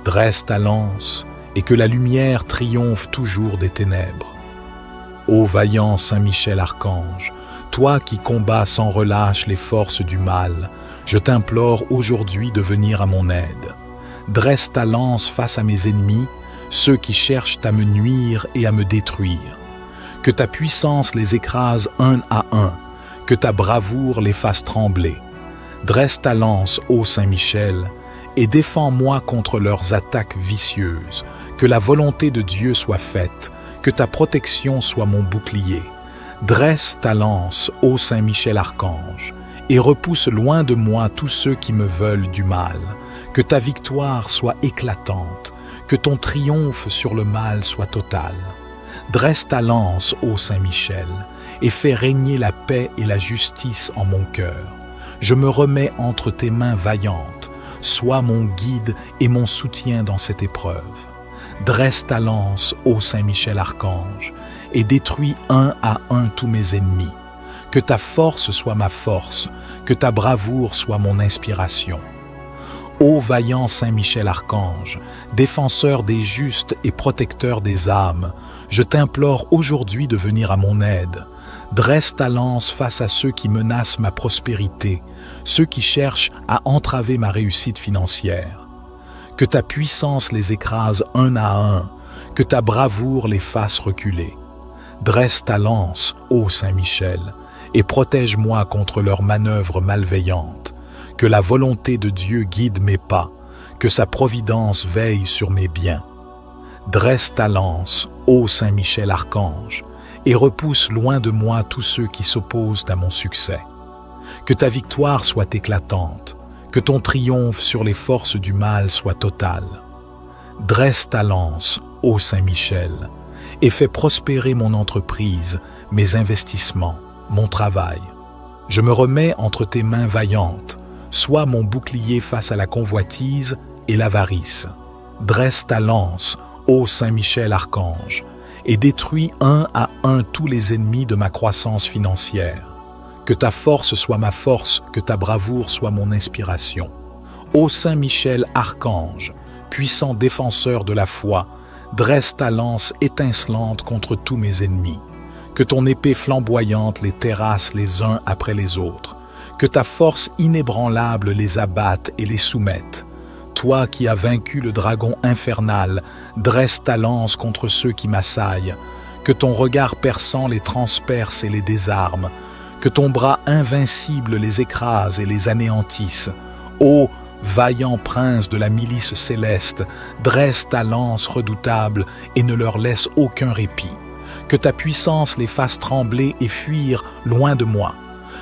Dresse ta lance et que la lumière triomphe toujours des ténèbres. Ô vaillant Saint Michel Archange, toi qui combats sans relâche les forces du mal, je t'implore aujourd'hui de venir à mon aide. Dresse ta lance face à mes ennemis, ceux qui cherchent à me nuire et à me détruire. Que ta puissance les écrase un à un, que ta bravoure les fasse trembler. Dresse ta lance, ô Saint Michel, et défends-moi contre leurs attaques vicieuses. Que la volonté de Dieu soit faite, que ta protection soit mon bouclier. Dresse ta lance, ô Saint Michel Archange, et repousse loin de moi tous ceux qui me veulent du mal. Que ta victoire soit éclatante, que ton triomphe sur le mal soit total. Dresse ta lance, ô Saint Michel, et fais régner la paix et la justice en mon cœur. Je me remets entre tes mains vaillantes, sois mon guide et mon soutien dans cette épreuve. Dresse ta lance, ô Saint Michel Archange, et détruis un à un tous mes ennemis. Que ta force soit ma force, que ta bravoure soit mon inspiration. Ô vaillant Saint Michel Archange, défenseur des justes et protecteur des âmes, je t'implore aujourd'hui de venir à mon aide. Dresse ta lance face à ceux qui menacent ma prospérité, ceux qui cherchent à entraver ma réussite financière. Que ta puissance les écrase un à un, que ta bravoure les fasse reculer. Dresse ta lance, ô Saint Michel, et protège-moi contre leurs manœuvres malveillantes. Que la volonté de Dieu guide mes pas, que sa providence veille sur mes biens. Dresse ta lance, ô Saint Michel Archange, et repousse loin de moi tous ceux qui s'opposent à mon succès. Que ta victoire soit éclatante, que ton triomphe sur les forces du mal soit total. Dresse ta lance, ô Saint Michel, et fais prospérer mon entreprise, mes investissements, mon travail. Je me remets entre tes mains vaillantes, sois mon bouclier face à la convoitise et l'avarice. Dresse ta lance, ô Saint Michel Archange, et détruis un à un tous les ennemis de ma croissance financière. Que ta force soit ma force, que ta bravoure soit mon inspiration. Ô Saint Michel Archange, puissant défenseur de la foi, dresse ta lance étincelante contre tous mes ennemis. Que ton épée flamboyante les terrasse les uns après les autres. Que ta force inébranlable les abatte et les soumette. Toi qui as vaincu le dragon infernal, dresse ta lance contre ceux qui m'assaillent. Que ton regard perçant les transperce et les désarme. Que ton bras invincible les écrase et les anéantisse. Ô vaillant prince de la milice céleste, dresse ta lance redoutable et ne leur laisse aucun répit. Que ta puissance les fasse trembler et fuir loin de moi.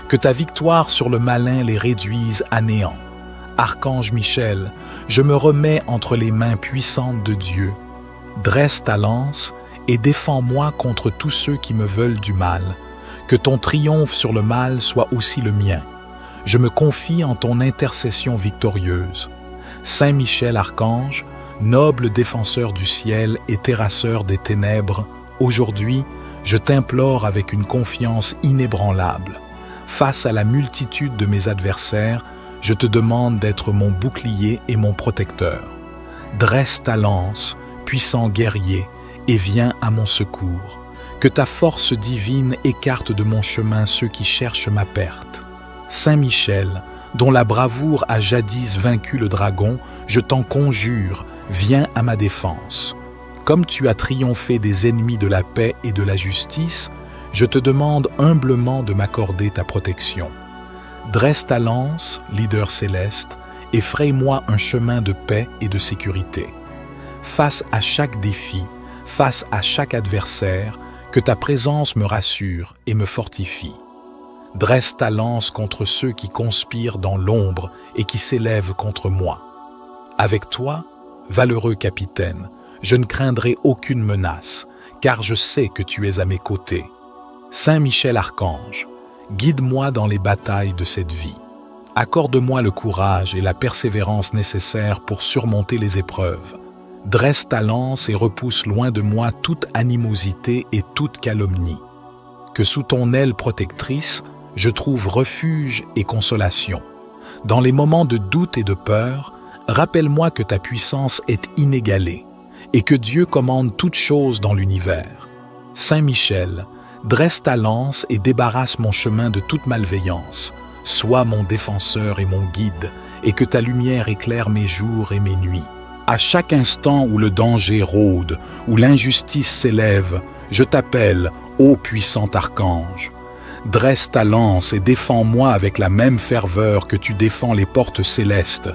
Que ta victoire sur le malin les réduise à néant. Archange Michel, je me remets entre les mains puissantes de Dieu. Dresse ta lance et défends-moi contre tous ceux qui me veulent du mal. Que ton triomphe sur le mal soit aussi le mien. Je me confie en ton intercession victorieuse. Saint Michel Archange, noble défenseur du ciel et terrasseur des ténèbres, aujourd'hui, je t'implore avec une confiance inébranlable. Face à la multitude de mes adversaires, je te demande d'être mon bouclier et mon protecteur. Dresse ta lance, puissant guerrier, et viens à mon secours. Que ta force divine écarte de mon chemin ceux qui cherchent ma perte. Saint Michel, dont la bravoure a jadis vaincu le dragon, je t'en conjure, viens à ma défense. Comme tu as triomphé des ennemis de la paix et de la justice, je te demande humblement de m'accorder ta protection. Dresse ta lance, leader céleste, et fraye-moi un chemin de paix et de sécurité. Face à chaque défi, face à chaque adversaire, que ta présence me rassure et me fortifie. Dresse ta lance contre ceux qui conspirent dans l'ombre et qui s'élèvent contre moi. Avec toi, valeureux capitaine, je ne craindrai aucune menace, car je sais que tu es à mes côtés. Saint Michel Archange, guide-moi dans les batailles de cette vie. Accorde-moi le courage et la persévérance nécessaires pour surmonter les épreuves. Dresse ta lance et repousse loin de moi toute animosité et toute calomnie. Que sous ton aile protectrice, je trouve refuge et consolation. Dans les moments de doute et de peur, rappelle-moi que ta puissance est inégalée et que Dieu commande toutes choses dans l'univers. Saint Michel, dresse ta lance et débarrasse mon chemin de toute malveillance. Sois mon défenseur et mon guide, et que ta lumière éclaire mes jours et mes nuits. À chaque instant où le danger rôde, où l'injustice s'élève, je t'appelle, ô puissant archange. Dresse ta lance et défends-moi avec la même ferveur que tu défends les portes célestes.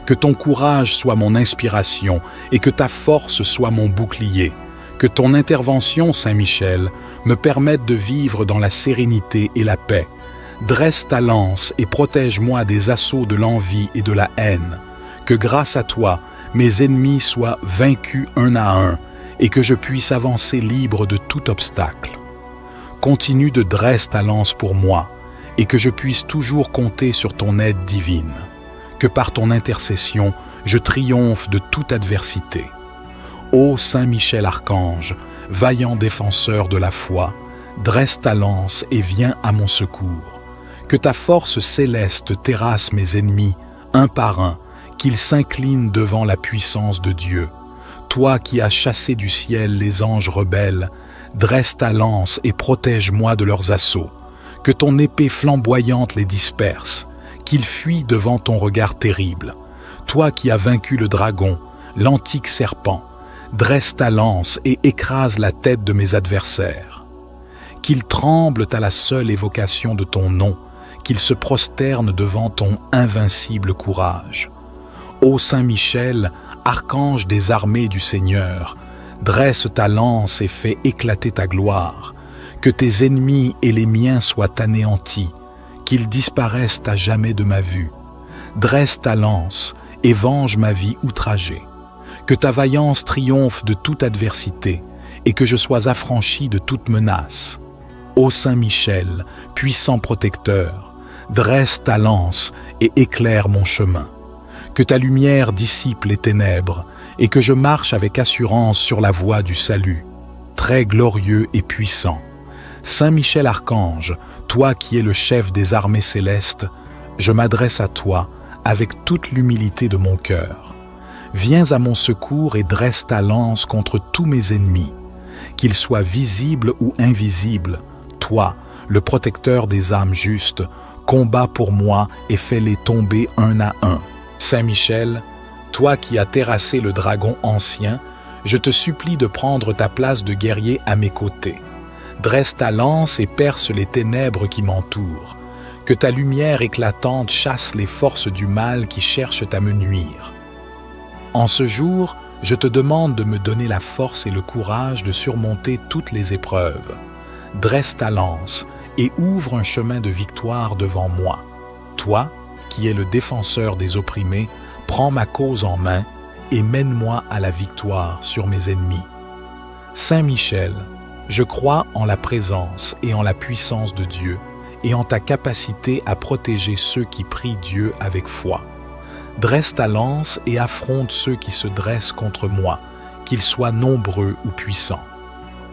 Que ton courage soit mon inspiration et que ta force soit mon bouclier. Que ton intervention, Saint Michel, me permette de vivre dans la sérénité et la paix. Dresse ta lance et protège-moi des assauts de l'envie et de la haine. Que grâce à toi, mes ennemis soient vaincus un à un et que je puisse avancer libre de tout obstacle. Continue de dresser ta lance pour moi et que je puisse toujours compter sur ton aide divine. Que par ton intercession, je triomphe de toute adversité. Ô Saint Michel Archange, vaillant défenseur de la foi, dresse ta lance et viens à mon secours. Que ta force céleste terrasse mes ennemis, un par un, qu'ils s'inclinent devant la puissance de Dieu. Toi qui as chassé du ciel les anges rebelles, dresse ta lance et protège-moi de leurs assauts. Que ton épée flamboyante les disperse, qu'ils fuient devant ton regard terrible. Toi qui as vaincu le dragon, l'antique serpent, dresse ta lance et écrase la tête de mes adversaires. Qu'ils tremblent à la seule évocation de ton nom, qu'ils se prosternent devant ton invincible courage. Ô Saint Michel, archange des armées du Seigneur, dresse ta lance et fais éclater ta gloire. Que tes ennemis et les miens soient anéantis, qu'ils disparaissent à jamais de ma vue. Dresse ta lance et venge ma vie outragée. Que ta vaillance triomphe de toute adversité et que je sois affranchi de toute menace. Ô Saint Michel, puissant protecteur, dresse ta lance et éclaire mon chemin. Que ta lumière dissipe les ténèbres et que je marche avec assurance sur la voie du salut. Très glorieux et puissant. Saint Michel Archange, toi qui es le chef des armées célestes, je m'adresse à toi avec toute l'humilité de mon cœur. Viens à mon secours et dresse ta lance contre tous mes ennemis. Qu'ils soient visibles ou invisibles, toi, le protecteur des âmes justes, combats pour moi et fais-les tomber un à un. Saint Michel, toi qui as terrassé le dragon ancien, je te supplie de prendre ta place de guerrier à mes côtés. Dresse ta lance et perce les ténèbres qui m'entourent. Que ta lumière éclatante chasse les forces du mal qui cherchent à me nuire. En ce jour, je te demande de me donner la force et le courage de surmonter toutes les épreuves. Dresse ta lance et ouvre un chemin de victoire devant moi. Toi, qui es le défenseur des opprimés, prends ma cause en main et mène-moi à la victoire sur mes ennemis. Saint Michel, je crois en la présence et en la puissance de Dieu et en ta capacité à protéger ceux qui prient Dieu avec foi. Dresse ta lance et affronte ceux qui se dressent contre moi, qu'ils soient nombreux ou puissants.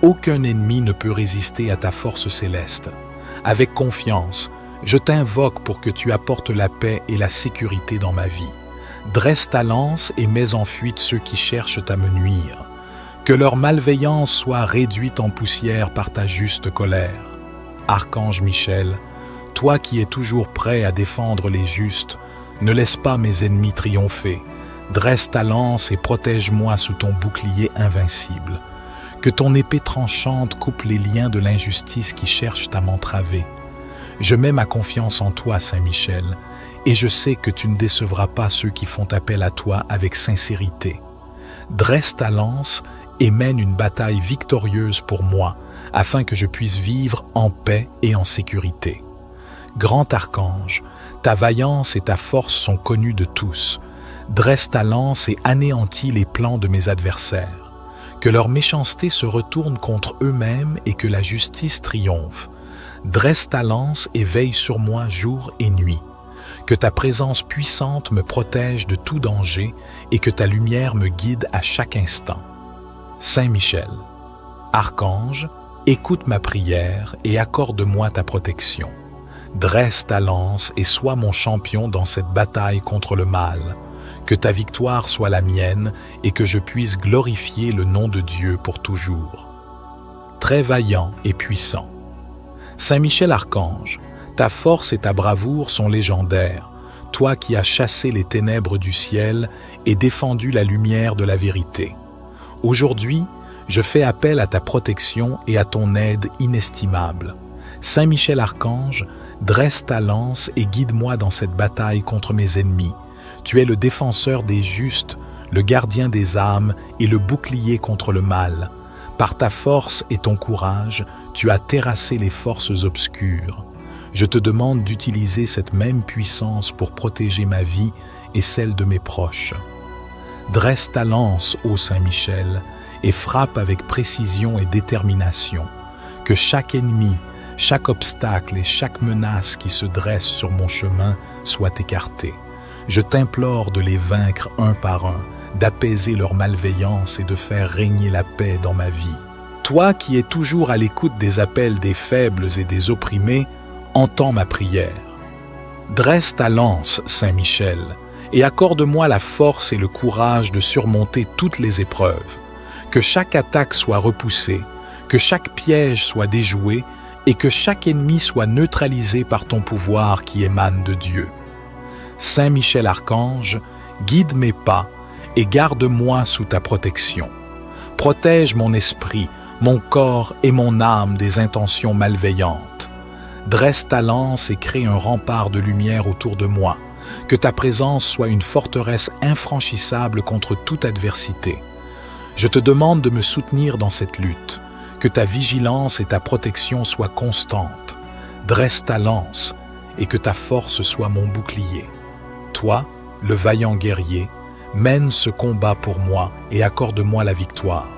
Aucun ennemi ne peut résister à ta force céleste. Avec confiance, je t'invoque pour que tu apportes la paix et la sécurité dans ma vie. Dresse ta lance et mets en fuite ceux qui cherchent à me nuire. Que leur malveillance soit réduite en poussière par ta juste colère. Archange Michel, toi qui es toujours prêt à défendre les justes, ne laisse pas mes ennemis triompher. Dresse ta lance et protège-moi sous ton bouclier invincible. Que ton épée tranchante coupe les liens de l'injustice qui cherchent à m'entraver. Je mets ma confiance en toi, Saint Michel, et je sais que tu ne décevras pas ceux qui font appel à toi avec sincérité. Dresse ta lance et mène une bataille victorieuse pour moi, afin que je puisse vivre en paix et en sécurité. Grand archange, ta vaillance et ta force sont connues de tous. Dresse ta lance et anéantis les plans de mes adversaires. que leur méchanceté se retourne contre eux-mêmes et que la justice triomphe. Dresse ta lance et veille sur moi jour et nuit. Que ta présence puissante me protège de tout danger et que ta lumière me guide à chaque instant. Saint Michel, Archange, écoute ma prière et accorde-moi ta protection. Dresse ta lance et sois mon champion dans cette bataille contre le mal. Que ta victoire soit la mienne et que je puisse glorifier le nom de Dieu pour toujours. Très vaillant et puissant. Saint Michel Archange, ta force et ta bravoure sont légendaires, toi qui as chassé les ténèbres du ciel et défendu la lumière de la vérité. Aujourd'hui, je fais appel à ta protection et à ton aide inestimable. Saint Michel Archange, dresse ta lance et guide-moi dans cette bataille contre mes ennemis. Tu es le défenseur des justes, le gardien des âmes et le bouclier contre le mal. Par ta force et ton courage, tu as terrassé les forces obscures. Je te demande d'utiliser cette même puissance pour protéger ma vie et celle de mes proches. Dresse ta lance, ô Saint Michel, et frappe avec précision et détermination. Que chaque ennemi, chaque obstacle et chaque menace qui se dresse sur mon chemin soit écarté. Je t'implore de les vaincre un par un, d'apaiser leur malveillance et de faire régner la paix dans ma vie. Toi qui es toujours à l'écoute des appels des faibles et des opprimés, entends ma prière. Dresse ta lance, Saint Michel, et accorde-moi la force et le courage de surmonter toutes les épreuves. Que chaque attaque soit repoussée, que chaque piège soit déjoué et que chaque ennemi soit neutralisé par ton pouvoir qui émane de Dieu. Saint Michel Archange, guide mes pas et garde-moi sous ta protection. Protège mon esprit, mon corps et mon âme des intentions malveillantes. Dresse ta lance et crée un rempart de lumière autour de moi. Que ta présence soit une forteresse infranchissable contre toute adversité. Je te demande de me soutenir dans cette lutte. Que ta vigilance et ta protection soient constantes. Dresse ta lance et que ta force soit mon bouclier. Toi, le vaillant guerrier, mène ce combat pour moi et accorde-moi la victoire.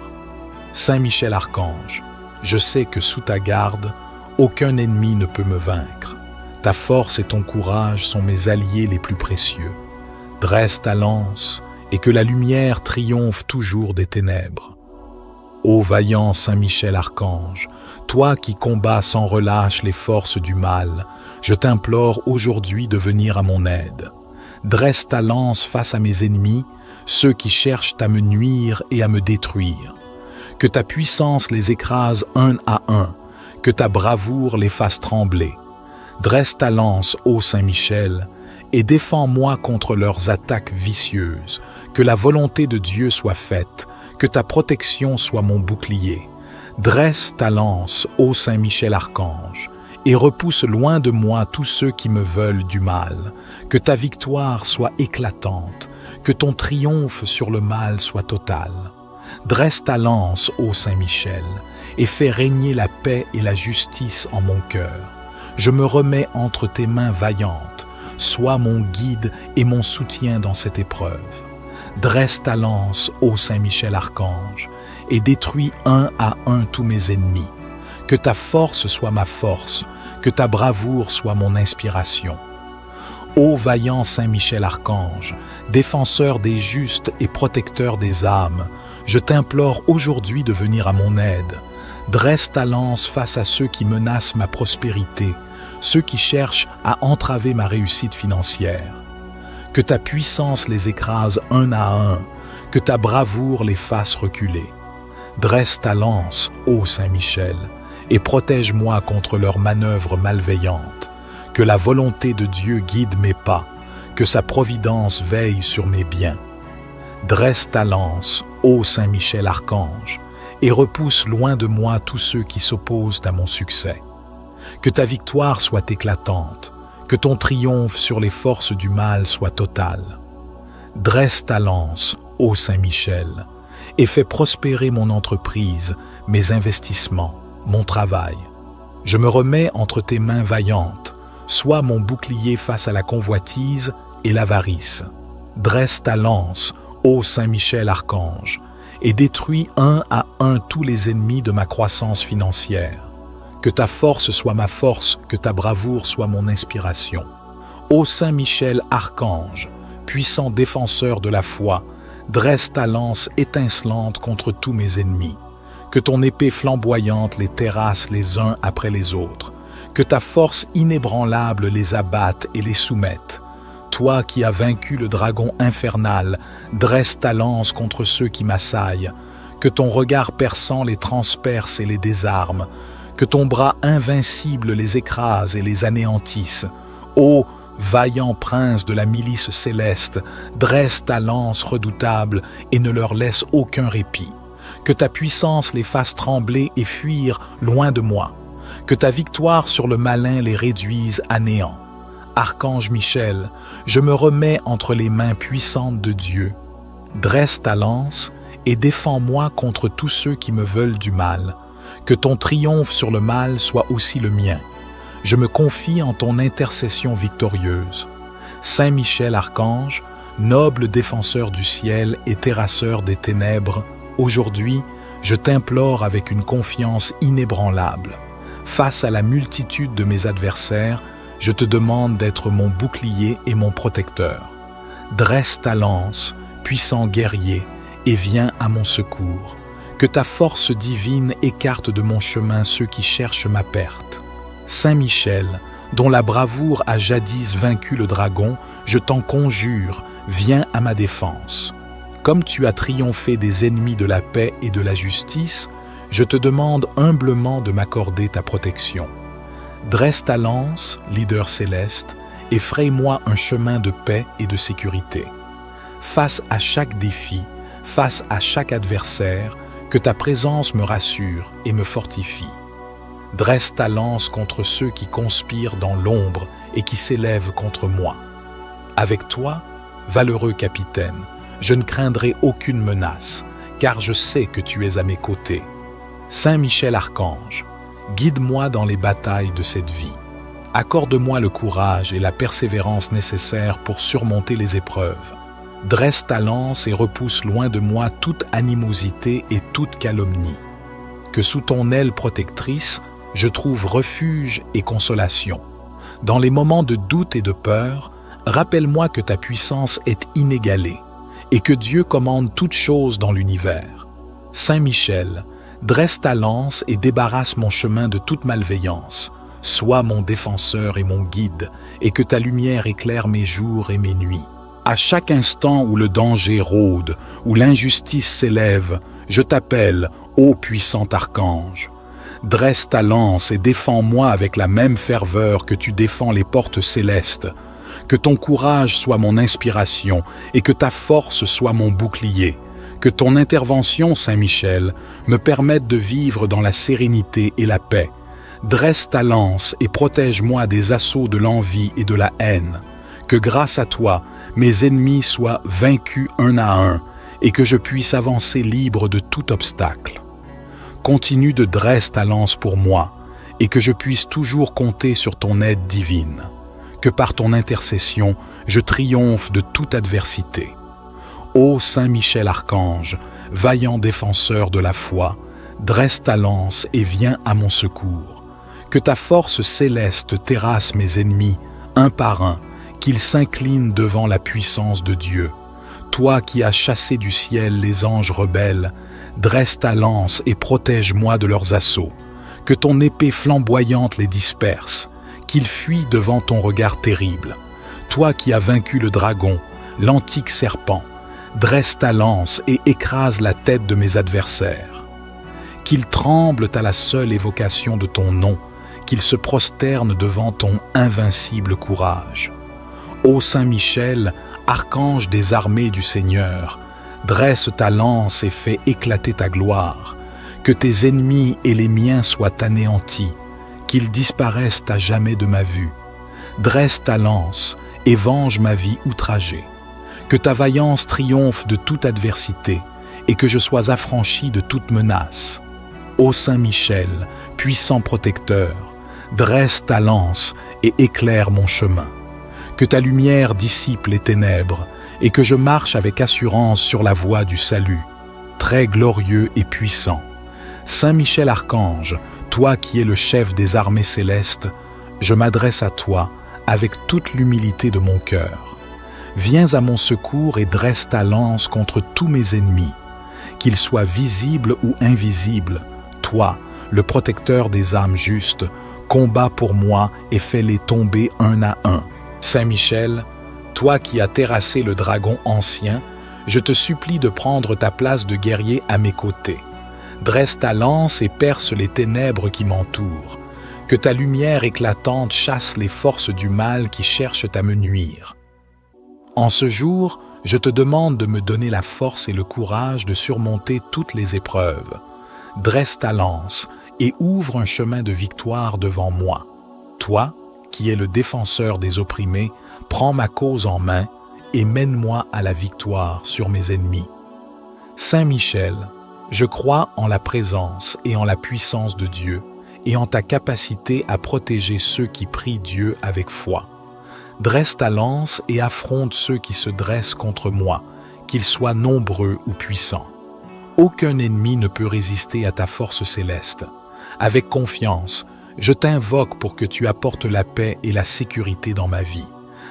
Saint Michel Archange, je sais que sous ta garde, aucun ennemi ne peut me vaincre. Ta force et ton courage sont mes alliés les plus précieux. Dresse ta lance et que la lumière triomphe toujours des ténèbres. Ô vaillant Saint Michel Archange, toi qui combats sans relâche les forces du mal, je t'implore aujourd'hui de venir à mon aide. Dresse ta lance face à mes ennemis, ceux qui cherchent à me nuire et à me détruire. Que ta puissance les écrase un à un, que ta bravoure les fasse trembler. Dresse ta lance, ô Saint Michel, et défends-moi contre leurs attaques vicieuses. Que la volonté de Dieu soit faite, que ta protection soit mon bouclier. Dresse ta lance, ô Saint Michel Archange, et repousse loin de moi tous ceux qui me veulent du mal. Que ta victoire soit éclatante, que ton triomphe sur le mal soit total. Dresse ta lance, ô Saint Michel, et fais régner la paix et la justice en mon cœur. Je me remets entre tes mains vaillantes. Sois mon guide et mon soutien dans cette épreuve. Dresse ta lance, ô Saint Michel Archange, et détruis un à un tous mes ennemis. Que ta force soit ma force, que ta bravoure soit mon inspiration. Ô vaillant Saint Michel Archange, défenseur des justes et protecteur des âmes, je t'implore aujourd'hui de venir à mon aide. Dresse ta lance face à ceux qui menacent ma prospérité, ceux qui cherchent à entraver ma réussite financière. Que ta puissance les écrase un à un, que ta bravoure les fasse reculer. Dresse ta lance, ô Saint Michel, et protège-moi contre leurs manœuvres malveillantes. Que la volonté de Dieu guide mes pas, que sa providence veille sur mes biens. Dresse ta lance, ô Saint Michel Archange, et repousse loin de moi tous ceux qui s'opposent à mon succès. Que ta victoire soit éclatante, que ton triomphe sur les forces du mal soit total. Dresse ta lance, ô Saint Michel, et fais prospérer mon entreprise, mes investissements, mon travail. Je me remets entre tes mains vaillantes, sois mon bouclier face à la convoitise et l'avarice. Dresse ta lance, ô Saint Michel Archange, et détruis un à un tous les ennemis de ma croissance financière. Que ta force soit ma force, que ta bravoure soit mon inspiration. Ô Saint Michel, archange, puissant défenseur de la foi, dresse ta lance étincelante contre tous mes ennemis. Que ton épée flamboyante les terrasse les uns après les autres. Que ta force inébranlable les abatte et les soumette. Toi qui as vaincu le dragon infernal, dresse ta lance contre ceux qui m'assaillent. Que ton regard perçant les transperce et les désarme. Que ton bras invincible les écrase et les anéantisse. Ô vaillant prince de la milice céleste, dresse ta lance redoutable et ne leur laisse aucun répit. Que ta puissance les fasse trembler et fuir loin de moi. Que ta victoire sur le malin les réduise à néant. Archange Michel, je me remets entre les mains puissantes de Dieu. Dresse ta lance et défends-moi contre tous ceux qui me veulent du mal. Que ton triomphe sur le mal soit aussi le mien. Je me confie en ton intercession victorieuse. Saint Michel Archange, noble défenseur du ciel et terrasseur des ténèbres, aujourd'hui, je t'implore avec une confiance inébranlable. Face à la multitude de mes adversaires, je te demande d'être mon bouclier et mon protecteur. Dresse ta lance, puissant guerrier, et viens à mon secours. Que ta force divine écarte de mon chemin ceux qui cherchent ma perte. Saint Michel, dont la bravoure a jadis vaincu le dragon, je t'en conjure, viens à ma défense. Comme tu as triomphé des ennemis de la paix et de la justice, je te demande humblement de m'accorder ta protection. Dresse ta lance, leader céleste, et fraye-moi un chemin de paix et de sécurité. Face à chaque défi, face à chaque adversaire, que ta présence me rassure et me fortifie. Dresse ta lance contre ceux qui conspirent dans l'ombre et qui s'élèvent contre moi. Avec toi, valeureux capitaine, je ne craindrai aucune menace, car je sais que tu es à mes côtés. Saint Michel Archange, guide-moi dans les batailles de cette vie. Accorde-moi le courage et la persévérance nécessaires pour surmonter les épreuves. Dresse ta lance et repousse loin de moi toute animosité et toute calomnie. Que sous ton aile protectrice, je trouve refuge et consolation. Dans les moments de doute et de peur, rappelle-moi que ta puissance est inégalée et que Dieu commande toutes choses dans l'univers. Saint Michel, dresse ta lance et débarrasse mon chemin de toute malveillance. Sois mon défenseur et mon guide, et que ta lumière éclaire mes jours et mes nuits. À chaque instant où le danger rôde, où l'injustice s'élève, je t'appelle, ô puissant archange. Dresse ta lance et défends-moi avec la même ferveur que tu défends les portes célestes. Que ton courage soit mon inspiration et que ta force soit mon bouclier. Que ton intervention, Saint Michel, me permette de vivre dans la sérénité et la paix. Dresse ta lance et protège-moi des assauts de l'envie et de la haine. Que grâce à toi, mes ennemis soient vaincus un à un et que je puisse avancer libre de tout obstacle. Continue de dresser ta lance pour moi et que je puisse toujours compter sur ton aide divine. Que par ton intercession, je triomphe de toute adversité. Ô Saint Michel Archange, vaillant défenseur de la foi, dresse ta lance et viens à mon secours. Que ta force céleste terrasse mes ennemis, un par un, qu'ils s'inclinent devant la puissance de Dieu. Toi qui as chassé du ciel les anges rebelles, dresse ta lance et protège-moi de leurs assauts. Que ton épée flamboyante les disperse, qu'ils fuient devant ton regard terrible. Toi qui as vaincu le dragon, l'antique serpent, dresse ta lance et écrase la tête de mes adversaires. Qu'ils tremblent à la seule évocation de ton nom, qu'ils se prosternent devant ton invincible courage. Ô Saint Michel, archange des armées du Seigneur, dresse ta lance et fais éclater ta gloire. Que tes ennemis et les miens soient anéantis, qu'ils disparaissent à jamais de ma vue. Dresse ta lance et venge ma vie outragée. Que ta vaillance triomphe de toute adversité et que je sois affranchi de toute menace. Ô Saint Michel, puissant protecteur, dresse ta lance et éclaire mon chemin. Que ta lumière dissipe les ténèbres et que je marche avec assurance sur la voie du salut. très glorieux et puissant. Saint Michel Archange, toi qui es le chef des armées célestes, je m'adresse à toi avec toute l'humilité de mon cœur. Viens à mon secours et dresse ta lance contre tous mes ennemis. Qu'ils soient visibles ou invisibles, toi, le protecteur des âmes justes, combats pour moi et fais-les tomber un à un. Saint Michel, toi qui as terrassé le dragon ancien, je te supplie de prendre ta place de guerrier à mes côtés. Dresse ta lance et perce les ténèbres qui m'entourent. Que ta lumière éclatante chasse les forces du mal qui cherchent à me nuire. En ce jour, je te demande de me donner la force et le courage de surmonter toutes les épreuves. Dresse ta lance et ouvre un chemin de victoire devant moi. Toi, qui es le défenseur des opprimés, prends ma cause en main et mène-moi à la victoire sur mes ennemis. Saint Michel, je crois en la présence et en la puissance de Dieu et en ta capacité à protéger ceux qui prient Dieu avec foi. Dresse ta lance et affronte ceux qui se dressent contre moi, qu'ils soient nombreux ou puissants. Aucun ennemi ne peut résister à ta force céleste. Avec confiance, je t'invoque pour que tu apportes la paix et la sécurité dans ma vie.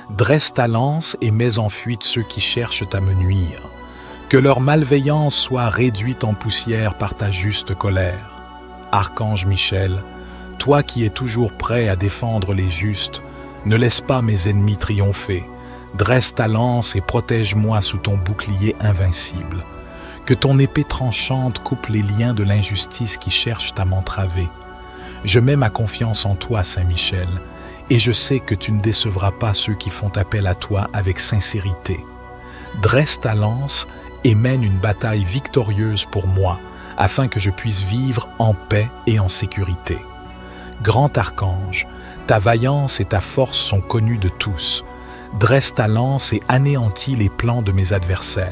Dresse ta lance et mets en fuite ceux qui cherchent à me nuire. Que leur malveillance soit réduite en poussière par ta juste colère. Archange Michel, toi qui es toujours prêt à défendre les justes, ne laisse pas mes ennemis triompher. Dresse ta lance et protège-moi sous ton bouclier invincible. Que ton épée tranchante coupe les liens de l'injustice qui cherchent à m'entraver. Je mets ma confiance en toi, Saint Michel, et je sais que tu ne décevras pas ceux qui font appel à toi avec sincérité. Dresse ta lance et mène une bataille victorieuse pour moi, afin que je puisse vivre en paix et en sécurité. Grand archange, ta vaillance et ta force sont connues de tous. Dresse ta lance et anéantis les plans de mes adversaires.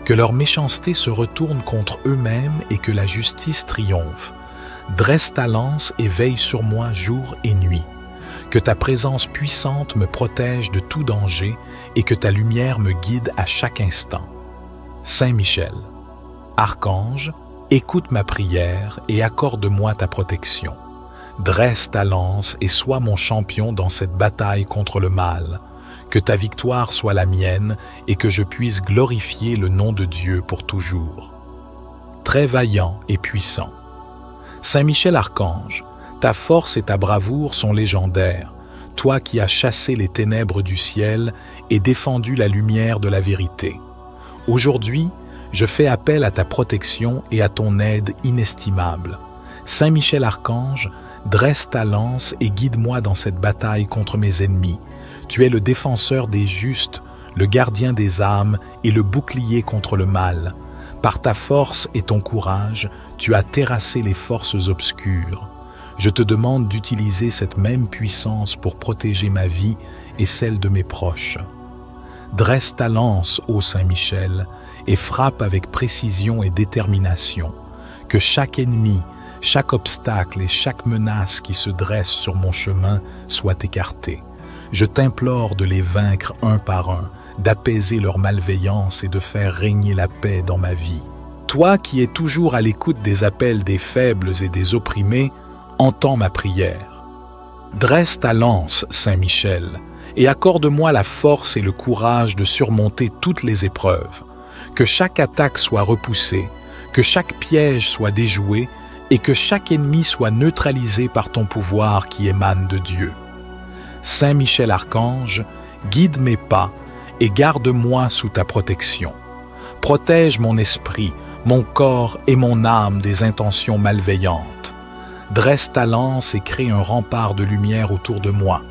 Que leur méchanceté se retourne contre eux-mêmes et que la justice triomphe. Dresse ta lance et veille sur moi jour et nuit. Que ta présence puissante me protège de tout danger et que ta lumière me guide à chaque instant. Saint Michel, Archange, écoute ma prière et accorde-moi ta protection. Dresse ta lance et sois mon champion dans cette bataille contre le mal. Que ta victoire soit la mienne et que je puisse glorifier le nom de Dieu pour toujours. Très vaillant et puissant. Saint Michel Archange, ta force et ta bravoure sont légendaires, toi qui as chassé les ténèbres du ciel et défendu la lumière de la vérité. Aujourd'hui, je fais appel à ta protection et à ton aide inestimable. Saint Michel Archange, dresse ta lance et guide-moi dans cette bataille contre mes ennemis. Tu es le défenseur des justes, le gardien des âmes et le bouclier contre le mal. Par ta force et ton courage, tu as terrassé les forces obscures. Je te demande d'utiliser cette même puissance pour protéger ma vie et celle de mes proches. Dresse ta lance, ô Saint Michel, et frappe avec précision et détermination. Que chaque ennemi, chaque obstacle et chaque menace qui se dresse sur mon chemin soit écarté. Je t'implore de les vaincre un par un, d'apaiser leur malveillance et de faire régner la paix dans ma vie. Toi qui es toujours à l'écoute des appels des faibles et des opprimés, entends ma prière. Dresse ta lance, Saint Michel, et accorde-moi la force et le courage de surmonter toutes les épreuves. Que chaque attaque soit repoussée, que chaque piège soit déjoué et que chaque ennemi soit neutralisé par ton pouvoir qui émane de Dieu. Saint Michel Archange, guide mes pas et garde-moi sous ta protection. Protège mon esprit, mon corps et mon âme des intentions malveillantes. Dresse ta lance et crée un rempart de lumière autour de moi.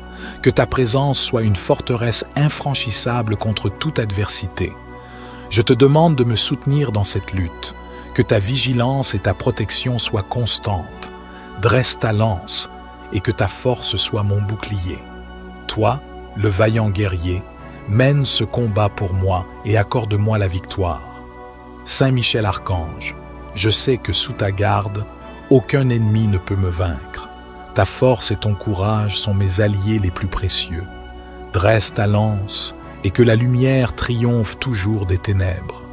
Que ta présence soit une forteresse infranchissable contre toute adversité. Je te demande de me soutenir dans cette lutte. Que ta vigilance et ta protection soient constantes. Dresse ta lance et que ta force soit mon bouclier. Toi, le vaillant guerrier, mène ce combat pour moi et accorde-moi la victoire. Saint Michel Archange, je sais que sous ta garde, aucun ennemi ne peut me vaincre. Ta force et ton courage sont mes alliés les plus précieux. Dresse ta lance et que la lumière triomphe toujours des ténèbres.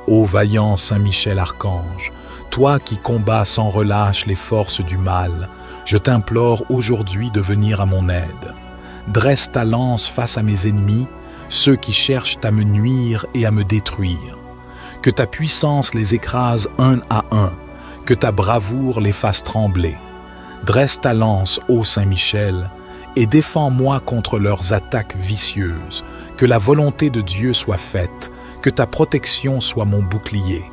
Ô vaillant Saint Michel Archange, toi qui combats sans relâche les forces du mal, je t'implore aujourd'hui de venir à mon aide. Dresse ta lance face à mes ennemis, ceux qui cherchent à me nuire et à me détruire. Que ta puissance les écrase un à un, que ta bravoure les fasse trembler. Dresse ta lance, ô Saint Michel, et défends-moi contre leurs attaques vicieuses. Que la volonté de Dieu soit faite, que ta protection soit mon bouclier.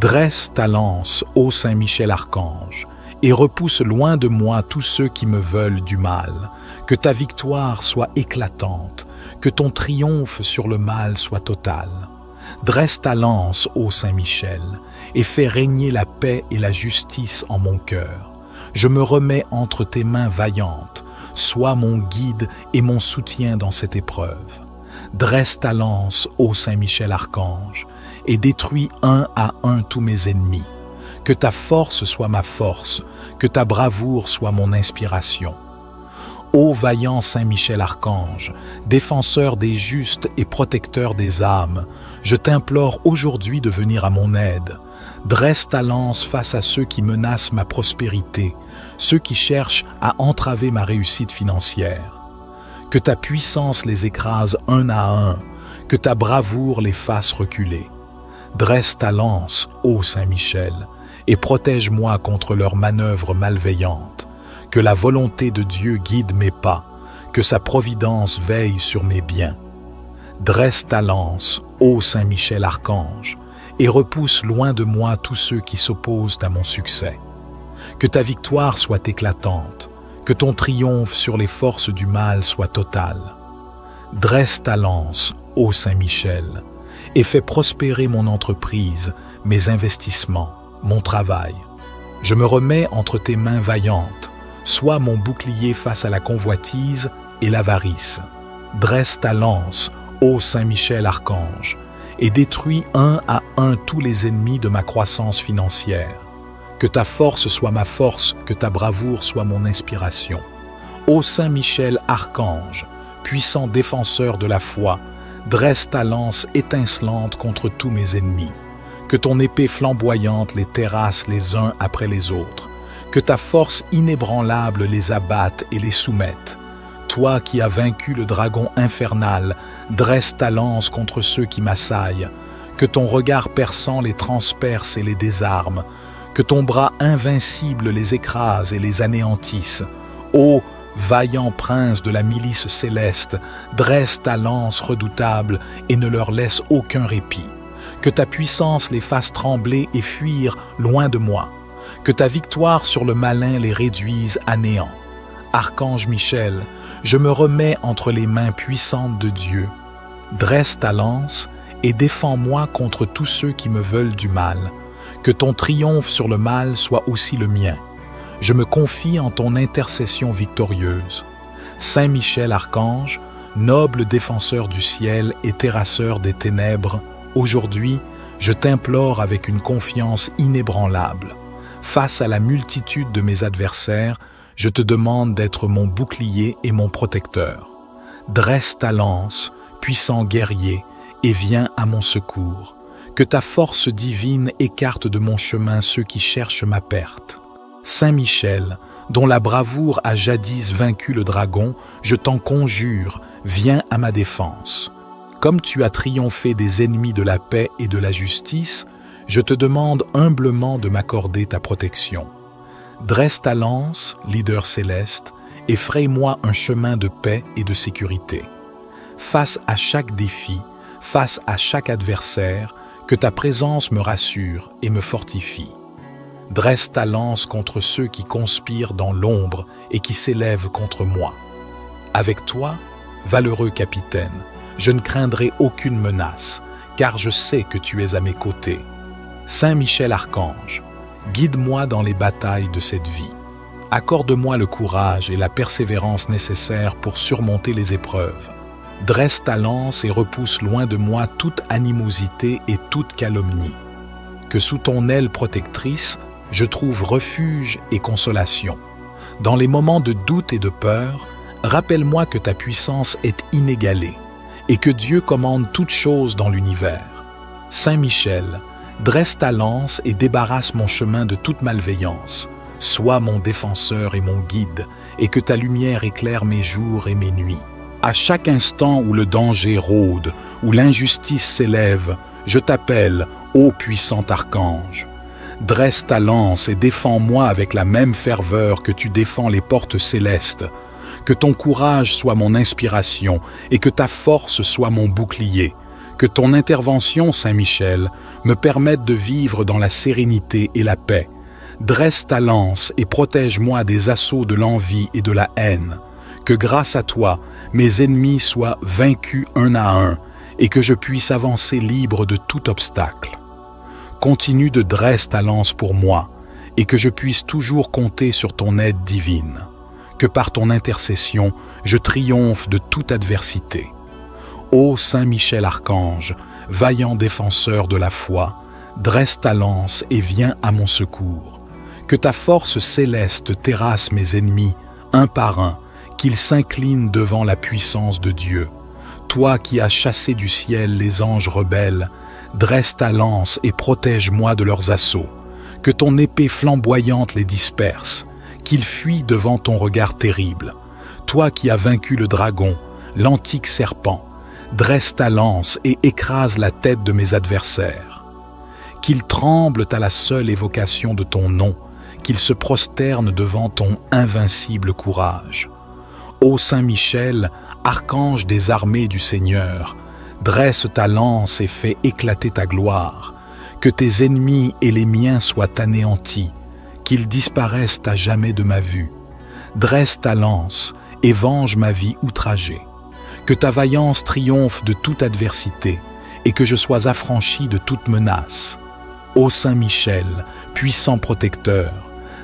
Dresse ta lance, ô Saint Michel Archange, et repousse loin de moi tous ceux qui me veulent du mal. Que ta victoire soit éclatante, que ton triomphe sur le mal soit total. Dresse ta lance, ô Saint Michel, et fais régner la paix et la justice en mon cœur. Je me remets entre tes mains vaillantes, sois mon guide et mon soutien dans cette épreuve. Dresse ta lance, ô Saint Michel Archange, et détruis un à un tous mes ennemis. Que ta force soit ma force, que ta bravoure soit mon inspiration. Ô vaillant Saint Michel Archange, défenseur des justes et protecteur des âmes, je t'implore aujourd'hui de venir à mon aide. Dresse ta lance face à ceux qui menacent ma prospérité, ceux qui cherchent à entraver ma réussite financière. Que ta puissance les écrase un à un, que ta bravoure les fasse reculer. Dresse ta lance, ô Saint Michel, et protège-moi contre leurs manœuvres malveillantes. Que la volonté de Dieu guide mes pas, que sa providence veille sur mes biens. Dresse ta lance, ô Saint Michel Archange, et repousse loin de moi tous ceux qui s'opposent à mon succès. Que ta victoire soit éclatante, que ton triomphe sur les forces du mal soit total. Dresse ta lance, ô Saint Michel, et fais prospérer mon entreprise, mes investissements, mon travail. Je me remets entre tes mains vaillantes, sois mon bouclier face à la convoitise et l'avarice. Dresse ta lance, ô Saint Michel Archange, et détruis un à un tous les ennemis de ma croissance financière. Que ta force soit ma force, que ta bravoure soit mon inspiration. Ô Saint Michel Archange, puissant défenseur de la foi, dresse ta lance étincelante contre tous mes ennemis. Que ton épée flamboyante les terrasse les uns après les autres. Que ta force inébranlable les abatte et les soumette. Toi qui as vaincu le dragon infernal, dresse ta lance contre ceux qui m'assaillent. Que ton regard perçant les transperce et les désarme. Que ton bras invincible les écrase et les anéantisse. Ô vaillant prince de la milice céleste, dresse ta lance redoutable et ne leur laisse aucun répit. Que ta puissance les fasse trembler et fuir loin de moi. Que ta victoire sur le malin les réduise à néant. Archange Michel, je me remets entre les mains puissantes de Dieu. Dresse ta lance et défends-moi contre tous ceux qui me veulent du mal. Que ton triomphe sur le mal soit aussi le mien. Je me confie en ton intercession victorieuse. Saint Michel Archange, noble défenseur du ciel et terrasseur des ténèbres, aujourd'hui, je t'implore avec une confiance inébranlable. Face à la multitude de mes adversaires, je te demande d'être mon bouclier et mon protecteur. Dresse ta lance, puissant guerrier, et viens à mon secours. Que ta force divine écarte de mon chemin ceux qui cherchent ma perte. Saint Michel, dont la bravoure a jadis vaincu le dragon, je t'en conjure, viens à ma défense. Comme tu as triomphé des ennemis de la paix et de la justice, je te demande humblement de m'accorder ta protection. Dresse ta lance, leader céleste, et fraye-moi un chemin de paix et de sécurité. Face à chaque défi, face à chaque adversaire, que ta présence me rassure et me fortifie. Dresse ta lance contre ceux qui conspirent dans l'ombre et qui s'élèvent contre moi. Avec toi, valeureux capitaine, je ne craindrai aucune menace, car je sais que tu es à mes côtés. Saint Michel Archange, guide-moi dans les batailles de cette vie. Accorde-moi le courage et la persévérance nécessaires pour surmonter les épreuves. Dresse ta lance et repousse loin de moi toute animosité et toute calomnie. Que sous ton aile protectrice, je trouve refuge et consolation. Dans les moments de doute et de peur, rappelle-moi que ta puissance est inégalée et que Dieu commande toutes choses dans l'univers. Saint Michel, Dresse ta lance et débarrasse mon chemin de toute malveillance. Sois mon défenseur et mon guide, et que ta lumière éclaire mes jours et mes nuits. À chaque instant où le danger rôde, où l'injustice s'élève, je t'appelle, ô puissant archange. Dresse ta lance et défends-moi avec la même ferveur que tu défends les portes célestes. Que ton courage soit mon inspiration et que ta force soit mon bouclier. Que ton intervention, Saint-Michel, me permette de vivre dans la sérénité et la paix. Dresse ta lance et protège-moi des assauts de l'envie et de la haine. Que grâce à toi, mes ennemis soient vaincus un à un et que je puisse avancer libre de tout obstacle. Continue de dresser ta lance pour moi et que je puisse toujours compter sur ton aide divine. Que par ton intercession, je triomphe de toute adversité. Ô Saint Michel Archange, vaillant défenseur de la foi, dresse ta lance et viens à mon secours. Que ta force céleste terrasse mes ennemis, un par un, qu'ils s'inclinent devant la puissance de Dieu. Toi qui as chassé du ciel les anges rebelles, dresse ta lance et protège-moi de leurs assauts. Que ton épée flamboyante les disperse, qu'ils fuient devant ton regard terrible. Toi qui as vaincu le dragon, l'antique serpent, dresse ta lance et écrase la tête de mes adversaires. Qu'ils tremblent à la seule évocation de ton nom, qu'ils se prosternent devant ton invincible courage. Ô Saint Michel, archange des armées du Seigneur, dresse ta lance et fais éclater ta gloire. Que tes ennemis et les miens soient anéantis, qu'ils disparaissent à jamais de ma vue. Dresse ta lance et venge ma vie outragée. Que ta vaillance triomphe de toute adversité et que je sois affranchi de toute menace. Ô Saint Michel, puissant protecteur,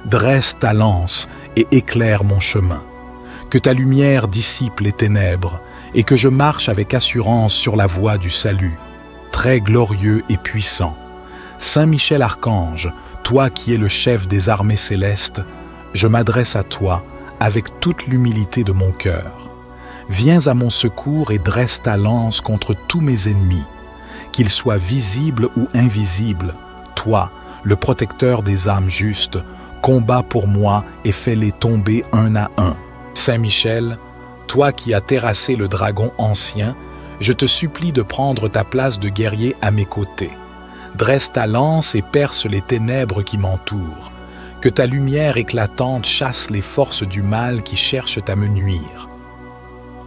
dresse ta lance et éclaire mon chemin. Que ta lumière dissipe les ténèbres et que je marche avec assurance sur la voie du salut, très glorieux et puissant. Saint Michel Archange, toi qui es le chef des armées célestes, je m'adresse à toi avec toute l'humilité de mon cœur. Viens à mon secours et dresse ta lance contre tous mes ennemis. Qu'ils soient visibles ou invisibles, toi, le protecteur des âmes justes, combats pour moi et fais-les tomber un à un. Saint Michel, toi qui as terrassé le dragon ancien, je te supplie de prendre ta place de guerrier à mes côtés. Dresse ta lance et perce les ténèbres qui m'entourent. Que ta lumière éclatante chasse les forces du mal qui cherchent à me nuire.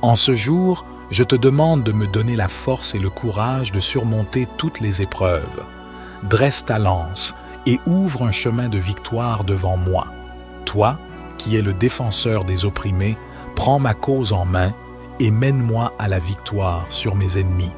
En ce jour, je te demande de me donner la force et le courage de surmonter toutes les épreuves. Dresse ta lance et ouvre un chemin de victoire devant moi. Toi, qui es le défenseur des opprimés, prends ma cause en main et mène-moi à la victoire sur mes ennemis.